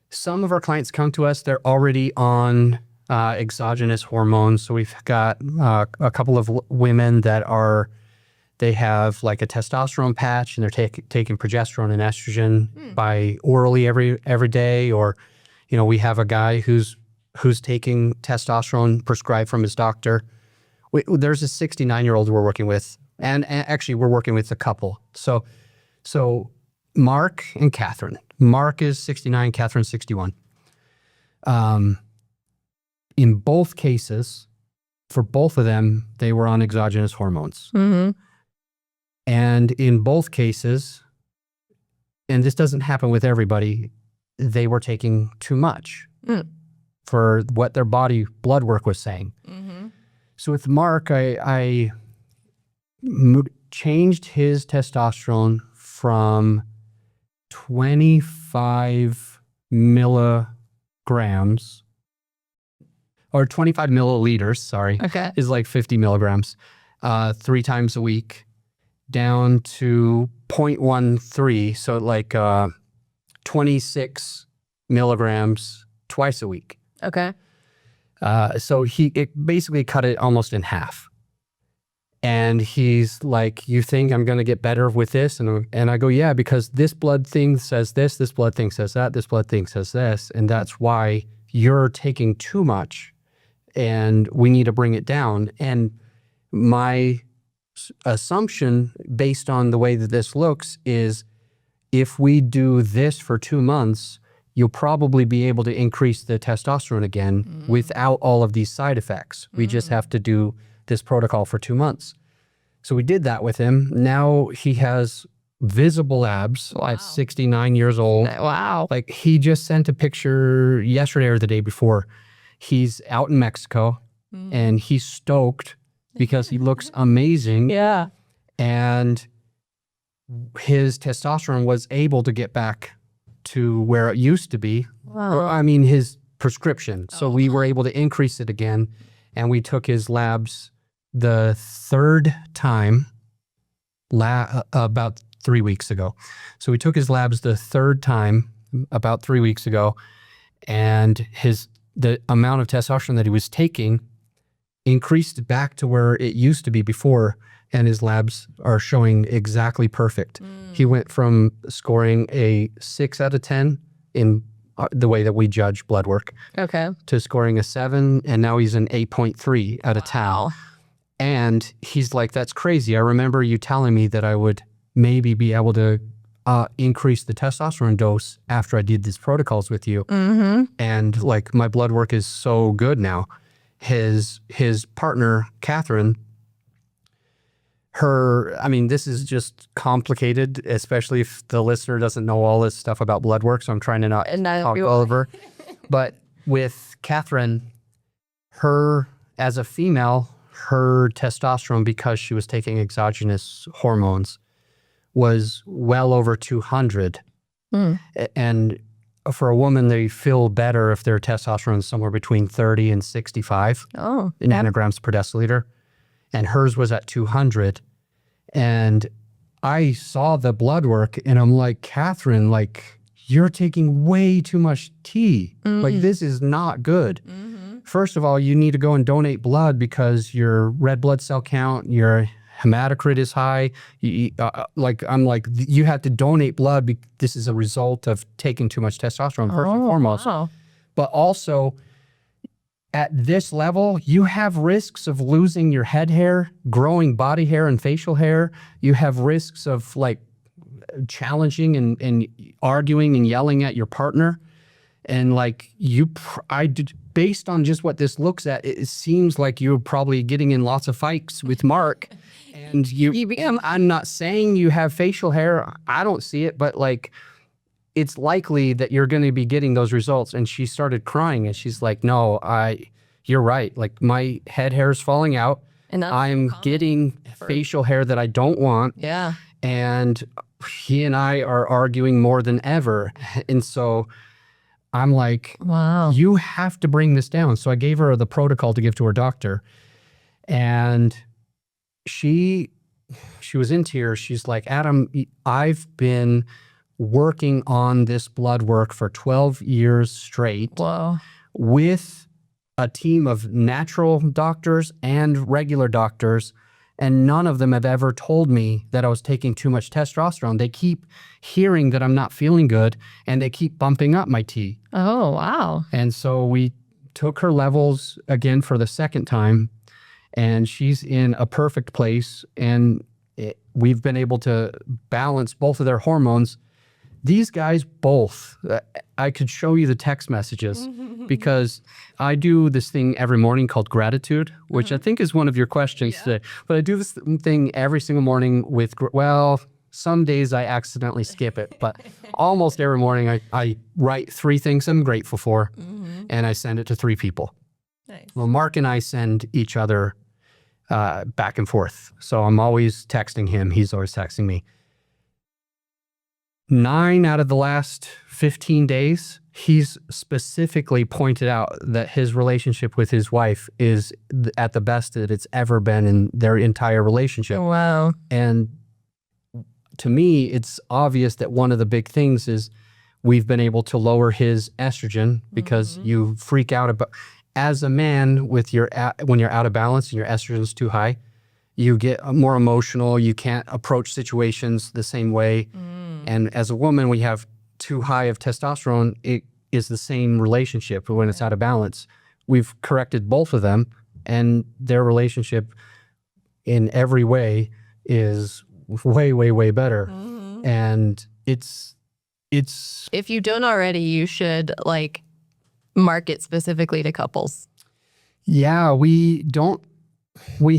Some of our clients come to us, they're already on exogenous hormones. So we've got a couple of women that they have like a testosterone patch and they're taking progesterone and estrogen by orally every day. Or, we have a guy who's taking testosterone prescribed from his doctor. There's a 69-year-old we're working with, and actually we're working with a couple. So Mark and Catherine. Mark is 69, Catherine's 61. In both cases, for both of them, they were on exogenous hormones. Mm-hmm. And in both cases, and this doesn't happen with everybody, they were taking too much for what their body blood work was saying. Mm-hmm. So with Mark, I changed his testosterone from 25 milligrams, or 25 milliliters, sorry, is like 50 milligrams, 3 times a week, down to 0.13, so like 26 milligrams twice a week. Okay. So it basically cut it almost in half. And he's like, you think I'm going to get better with this? And I go, yeah, because this blood thing says this blood thing says that, this blood thing says this. And that's why you're taking too much and we need to bring it down. And my assumption based on the way that this looks is if we do this for 2 months, you'll probably be able to increase the testosterone again without all of these side effects. We just have to do this protocol for 2 months. So we did that with him. Now he has visible abs at 69 years old. Wow. Like he just sent a picture yesterday or the day before. He's out in Mexico and he's stoked because he looks amazing. Yeah. And his testosterone was able to get back to where it used to be. Wow. I mean, his prescription. So we were able to increase it again. And we took his labs the third time about 3 weeks ago. So we took his labs the third time about 3 weeks ago. And the amount of testosterone that he was taking increased back to where it used to be before. And his labs are showing exactly perfect. He went from scoring a 6 out of 10 in the way that we judge blood work to scoring a 7, and now he's an 8.3 out of 10. And he's like, that's crazy. I remember you telling me that I would maybe be able to increase the testosterone dose after I did these protocols with you. And like my blood work is so good now. His partner, Catherine, this is just complicated, especially if the listener doesn't know all this stuff about blood work. So I'm trying to not talk all over. But with Catherine, as a female, her testosterone, because she was taking exogenous hormones, was well over 200. And for a woman, they feel better if their testosterone is somewhere between 30 and 65 nanograms per deciliter. And hers was at 200. And I saw the blood work and I'm like, Catherine, like you're taking way too much tea. Like this is not good. First of all, you need to go and donate blood because your red blood cell count, your hematocrit is high. I'm like, you have to donate blood. This is a result of taking too much testosterone, first and foremost. Wow. But also, at this level, you have risks of losing your head hair, growing body hair and facial hair. You have risks of like challenging and arguing and yelling at your partner. And like based on just what this looks at, it seems like you're probably getting in lots of fights with Mark. And I'm not saying you have facial hair. I don't see it, but like, it's likely that you're going to be getting those results. And she started crying and she's like, no, you're right. Like my head hair is falling out. And that's I'm common getting facial hair that I don't want. Yeah. And he and I are arguing more than ever. And so I'm like, Wow. you have to bring this down. So I gave her the protocol to give to her doctor. And she was in tears. She's like, Adam, I've been working on this blood work for 12 years straight. Whoa. With a team of natural doctors and regular doctors, and none of them have ever told me that I was taking too much testosterone. They keep hearing that I'm not feeling good, and they keep bumping up my T. Oh, wow. And so we took her levels again for the second time, and she's in a perfect place, and we've been able to balance both of their hormones. These guys both, I could show you the text messages because I do this thing every morning called gratitude, which I think is one of your questions today. But I do this thing every single morning with, well, some days I accidentally skip it, but almost every morning I write 3 things I'm grateful for, and I send it to 3 people. Nice. Well, Mark and I send each other back and forth. So I'm always texting him. He's always texting me. 9 out of the last 15 days, he's specifically pointed out that his relationship with his wife is at the best that it's ever been in their entire relationship. Wow. And to me, it's obvious that one of the big things is we've been able to lower his estrogen because you freak out about, as a man with when you're out of balance and your estrogen is too high, you get more emotional. You can't approach situations the same way. And as a woman, we have too high of testosterone. It is the same relationship when it's out of balance. We've corrected both of them, and their relationship in every way is way, way, way better. And it's If you don't already, you should like market specifically to couples. Yeah, we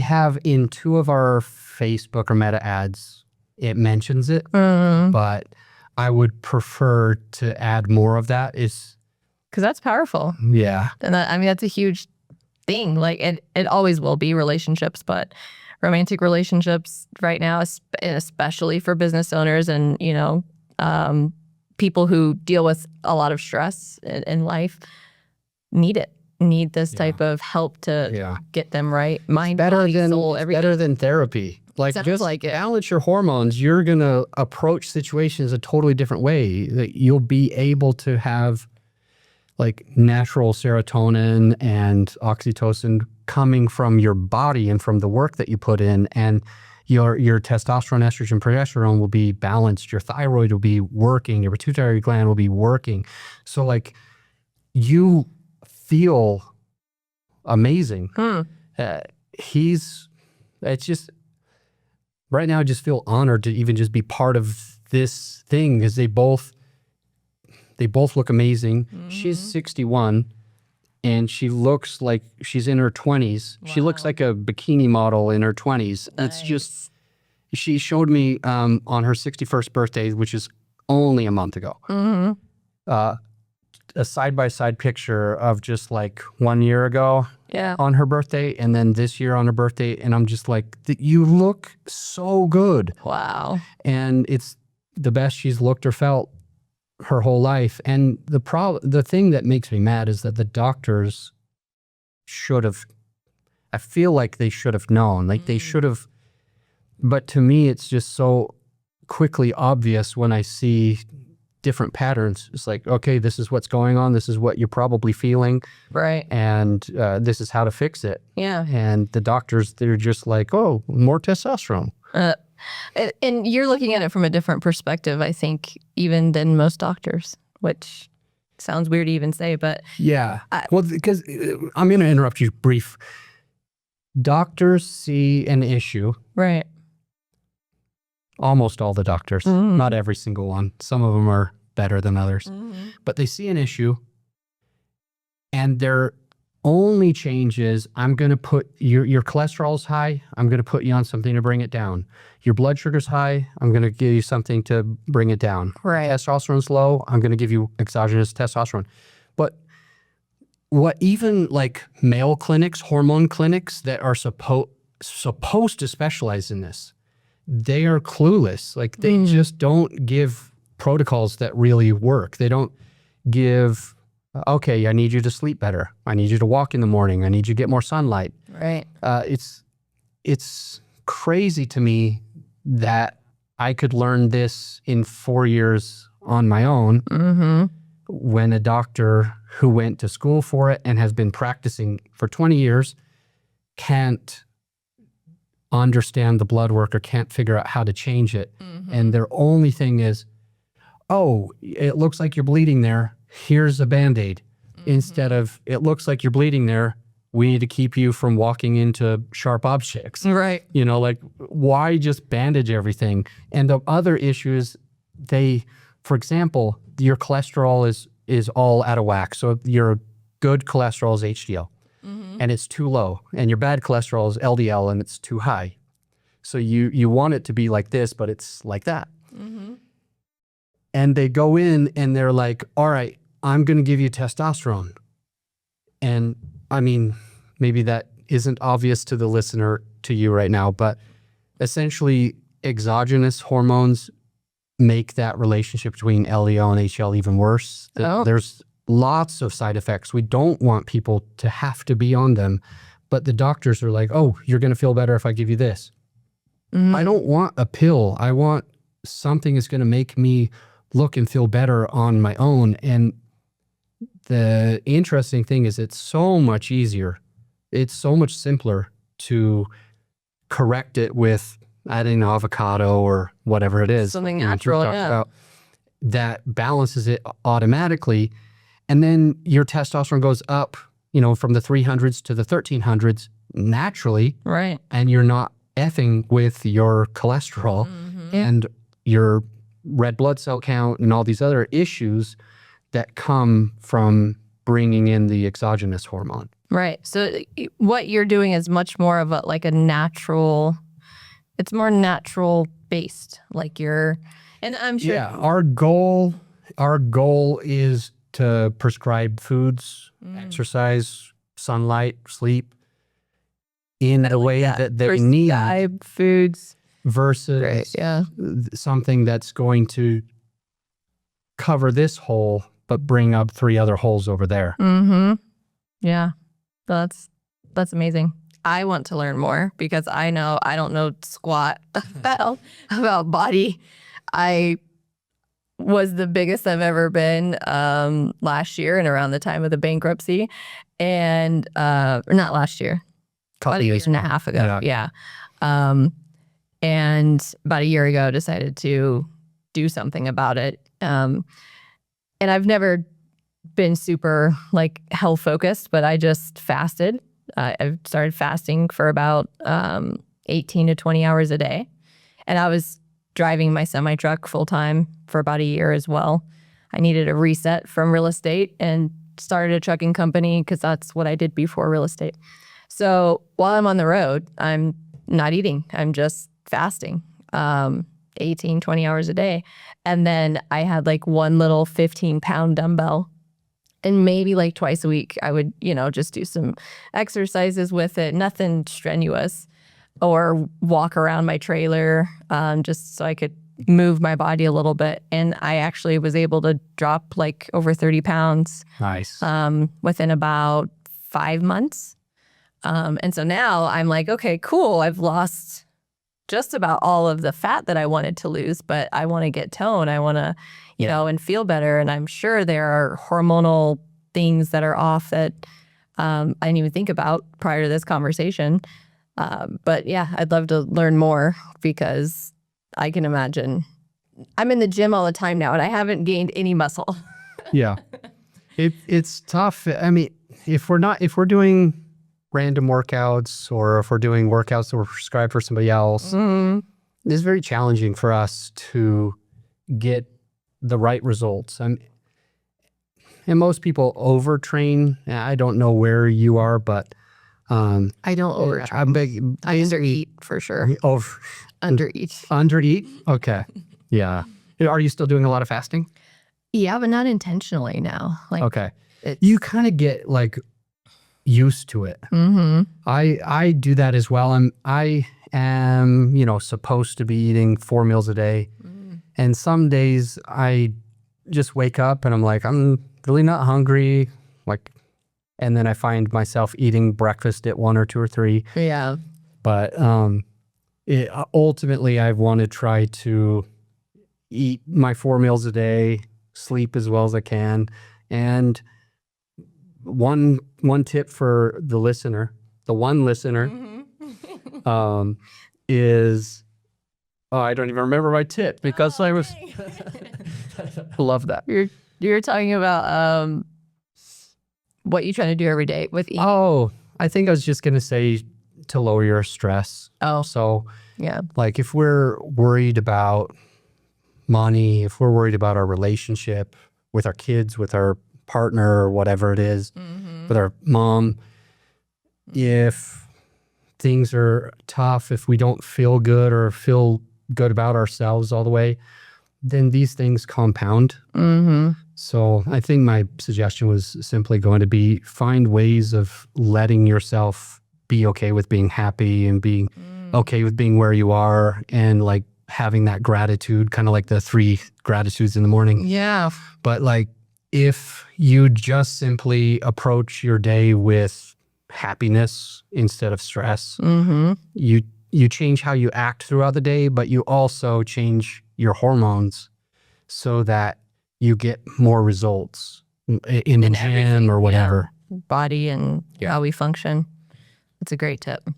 have in 2 of our Facebook or Meta ads, it mentions it, but I would prefer to add more of that. Because that's powerful. Yeah. And that, I mean, that's a huge thing. Like it always will be relationships, but romantic relationships right now, especially for business owners and, you know, people who deal with a lot of stress in life, need this type of help to get them right. Mind, body, soul, everything. Better than therapy. Like, Sounds just like it. balance your hormones. You're going to approach situations a totally different way. That you'll be able to have like natural serotonin and oxytocin coming from your body and from the work that you put in, and your testosterone, estrogen, progesterone will be balanced. Your thyroid will be working. Your pituitary gland will be working. So like you feel amazing. It's just, right now I just feel honored to even just be part of this thing because they both look amazing. She's 61 and she looks like she's in her 20s. Wow. She looks like a bikini model in her 20s. That's just, she showed me on her 61st birthday, which is only a month ago, a side-by-side picture of just like 1 year ago on her birthday and then this year on her birthday. And I'm just like, you look so good. Wow. And it's the best she's looked or felt her whole life. And the thing that makes me mad is that the doctors I feel like they should have known, like they should have, but to me, it's just so quickly obvious when I see different patterns. It's like, okay, this is what's going on. This is what you're probably feeling. Right. And this is how to fix it. Yeah. And the doctors, they're just like, oh, more testosterone. And you're looking at it from a different perspective, I think, even than most doctors, which sounds weird to even say, but... Yeah. Well, because I'm going to interrupt you brief. Doctors see an issue. Right. Almost all the doctors, not every single one. Some of them are better than others. But they see an issue and their only change is, I'm going to put your cholesterol's high. I'm going to put you on something to bring it down. Your blood sugar's high. I'm going to give you something to bring it down. Right. Testosterone's low. I'm going to give you exogenous testosterone. But what even like male clinics, hormone clinics that are supposed to specialize in this, they are clueless. Like they just don't give protocols that really work. They don't give, okay, I need you to sleep better. I need you to walk in the morning. I need you to get more sunlight. Right. It's crazy to me that I could learn this in 4 years on my own when a doctor who went to school for it and has been practicing for 20 years can't understand the blood work or can't figure out how to change it. And their only thing is, oh, it looks like you're bleeding there. Here's a Band-Aid. Instead of, it looks like you're bleeding there. We need to keep you from walking into sharp objects. Right. You know, like, why just bandage everything? And the other issue is for example, your cholesterol is all out of whack. So your good cholesterol is HDL and it's too low, and your bad cholesterol is LDL and it's too high. So you want it to be like this, but it's like that. And they go in and they're like, all right, I'm going to give you testosterone. And I mean, maybe that isn't obvious to the listener, to you right now, but essentially exogenous hormones make that relationship between LDL and HDL even worse. There's lots of side effects. We don't want people to have to be on them, but the doctors are like, oh, you're going to feel better if I give you this. I don't want a pill. I want something that's going to make me look and feel better on my own. And the interesting thing is it's so much easier. It's so much simpler to correct it with adding an avocado or whatever it is. Something natural, that balances it automatically. And then your testosterone goes up, from the 300s to the 1300s naturally. Right. And you're not effing with your cholesterol and your red blood cell count and all these other issues that come from bringing in the exogenous hormone. Right. So what you're doing is much more of a natural, it's more natural based. And I'm sure. Yeah. Our goal is to prescribe foods, exercise, sunlight, sleep in a way that we need. Prescribe foods. Versus something that's going to cover this hole, but bring up 3 other holes over there. Yeah, that's amazing. I want to learn more because I don't know squat about body. I was the biggest I've ever been last year and around the time of the bankruptcy, and not last year, about a year and a half ago. Yeah. And about a year ago, decided to do something about it. And I've never been super health focused, but I just fasted. I've started fasting for about 18 to 20 hours a day. And I was driving my semi truck full time for about a year as well. I needed a reset from real estate and started a trucking company because that's what I did before real estate. So while I'm on the road, I'm not eating. I'm just fasting 18, 20 hours a day. And then I had one little 15-pound dumbbell. And maybe twice a week, I would, just do some exercises with it, nothing strenuous, or walk around my trailer just so I could move my body a little bit. And I actually was able to drop over 30 pounds. Nice. Within about 5 months. And so now I'm okay, cool. I've lost just about all of the fat that I wanted to lose, but I want to get tone. I want to, and feel better. And I'm sure there are hormonal things that are off that I didn't even think about prior to this conversation. But yeah, I'd love to learn more because I can imagine I'm in the gym all the time now and I haven't gained any muscle. Yeah. It's tough. I mean, if we're doing random workouts or if we're doing workouts that were prescribed for somebody else, it's very challenging for us to get the right results. And most people overtrain. I don't know where you are, but I don't overtrain. I undereat for sure. Undereat. Undereat? Okay. Yeah. Are you still doing a lot of fasting? Yeah, but not intentionally now. Okay. You kind of get used to it. I do that as well. I am, supposed to be eating 4 meals a day. And some days I just wake up and I'm like, I'm really not hungry. And then I find myself eating breakfast at 1 or 2 or 3. Yeah. But ultimately, I want to try to eat my 4 meals a day, sleep as well as I can. And one tip for the one listener, is, I don't even remember my tip because I was, I love that. You're talking about what you trying to do every day with eating. Oh, I think I was just going to say to lower your stress. Oh. So Yeah. like if we're worried about money, if we're worried about our relationship with our kids, with our partner or whatever it is, with our mom, if things are tough, if we don't feel good or feel good about ourselves all the way, then these things compound. So I think my suggestion was simply going to be find ways of letting yourself be okay with being happy and being okay with being where you are, and like having that gratitude, kind of like the 3 gratitudes in the morning. Yeah. But like if you just simply approach your day with happiness instead of stress, you change how you act throughout the day, but you also change your hormones so that you get more results in the gym or whatever. Yeah. Body and how we function. It's a great tip.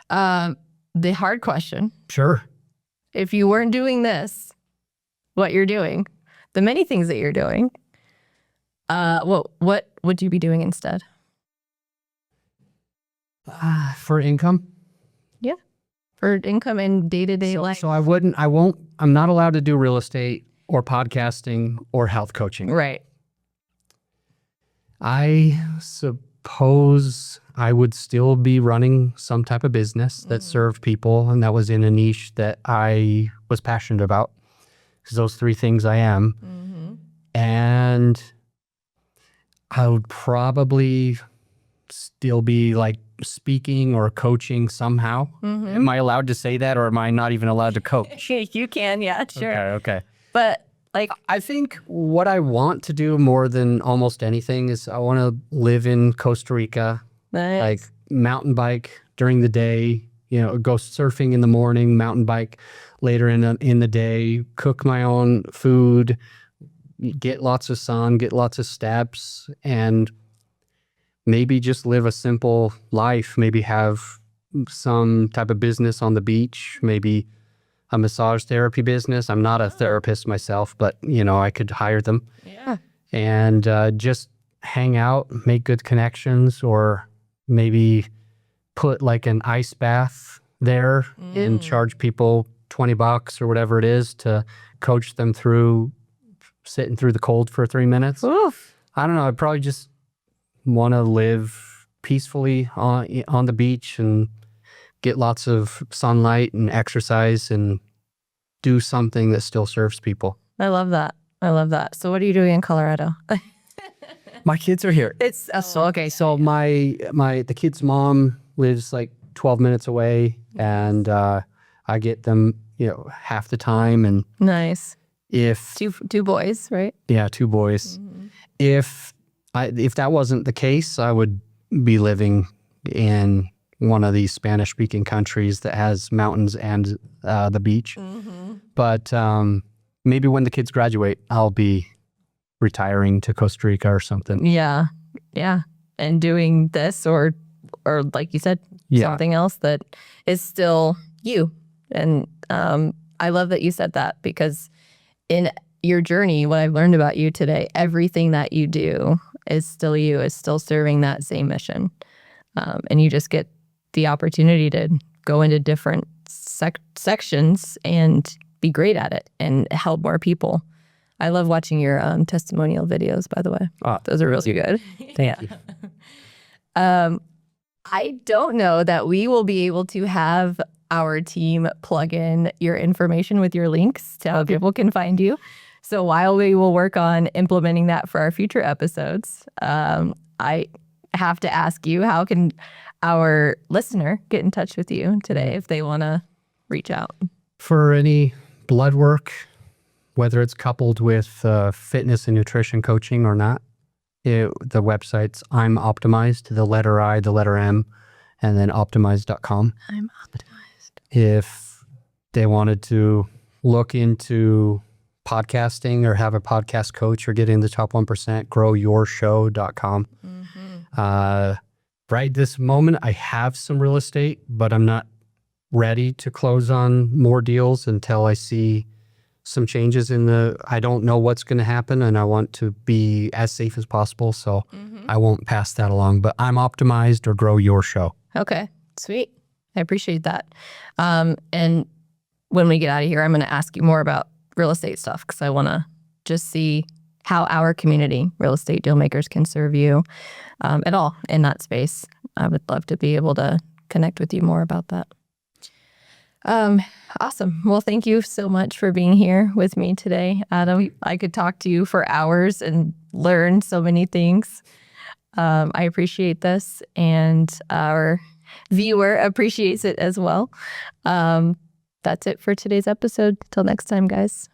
The hard question. Sure. If you weren't doing this, what you're doing, the many things that you're doing, what would you be doing instead? For income? Yeah. For income and day-to-day life. So I'm not allowed to do real estate or podcasting or health coaching. Right. I suppose I would still be running some type of business that served people and that was in a niche that I was passionate about. Because those 3 things I am. And I would probably still be like speaking or coaching somehow. Am I allowed to say that, or am I not even allowed to coach? You can, yeah, sure. Okay. But like, I think what I want to do more than almost anything is I want to live in Costa Rica, like mountain bike during the day, go surfing in the morning, mountain bike later in the day, cook my own food, get lots of sun, get lots of steps, and maybe just live a simple life, maybe have some type of business on the beach, maybe a massage therapy business. I'm not a therapist myself, but I could hire them. Yeah. And just hang out, make good connections, or maybe put like an ice bath there and charge people $20 or whatever it is to coach them through sitting through the cold for 3 minutes. Oof. I don't know. I probably just want to live peacefully on the beach and get lots of sunlight and exercise and do something that still serves people. I love that. So what are you doing in Colorado? My kids are here. It's okay. So the kid's mom lives like 12 minutes away, and I get them, half the time. And nice. If two boys, right? Yeah, 2 boys. If that wasn't the case, I would be living in one of these Spanish-speaking countries that has mountains and the beach. But maybe when the kids graduate, I'll be retiring to Costa Rica or something. Yeah, and doing this or like you said, something else that is still you. And I love that you said that, because in your journey, what I've learned about you today, everything that you do is still you, is still serving that same mission. And you just get the opportunity to go into different sections and be great at it and help more people. I love watching your testimonial videos, by the way. Those are really good. Thank you. I don't know that we will be able to have our team plug in your information with your links to how people can find you. So while we will work on implementing that for our future episodes, I have to ask you, how can our listener get in touch with you today if they want to reach out? For any blood work, whether it's coupled with fitness and nutrition coaching or not, the website's I'm Optimized, the letter I, the letter M, and then optimized.com. I'm Optimized. If they wanted to look into podcasting or have a podcast coach or get in the top 1%, growyourshow.com. Right this moment, I have some real estate, but I'm not ready to close on more deals until I see some changes I don't know what's going to happen, and I want to be as safe as possible. So I won't pass that along, but I'm Optimized or Grow Your Show. Okay, sweet. I appreciate that. And when we get out of here, I'm going to ask you more about real estate stuff because I want to just see how our community, real estate deal makers, can serve you at all in that space. I would love to be able to connect with you more about that. Awesome. Well, thank you so much for being here with me today, Adam. I could talk to you for hours and learn so many things. I appreciate this, and our viewer appreciates it as well. That's it for today's episode. Till next time, guys.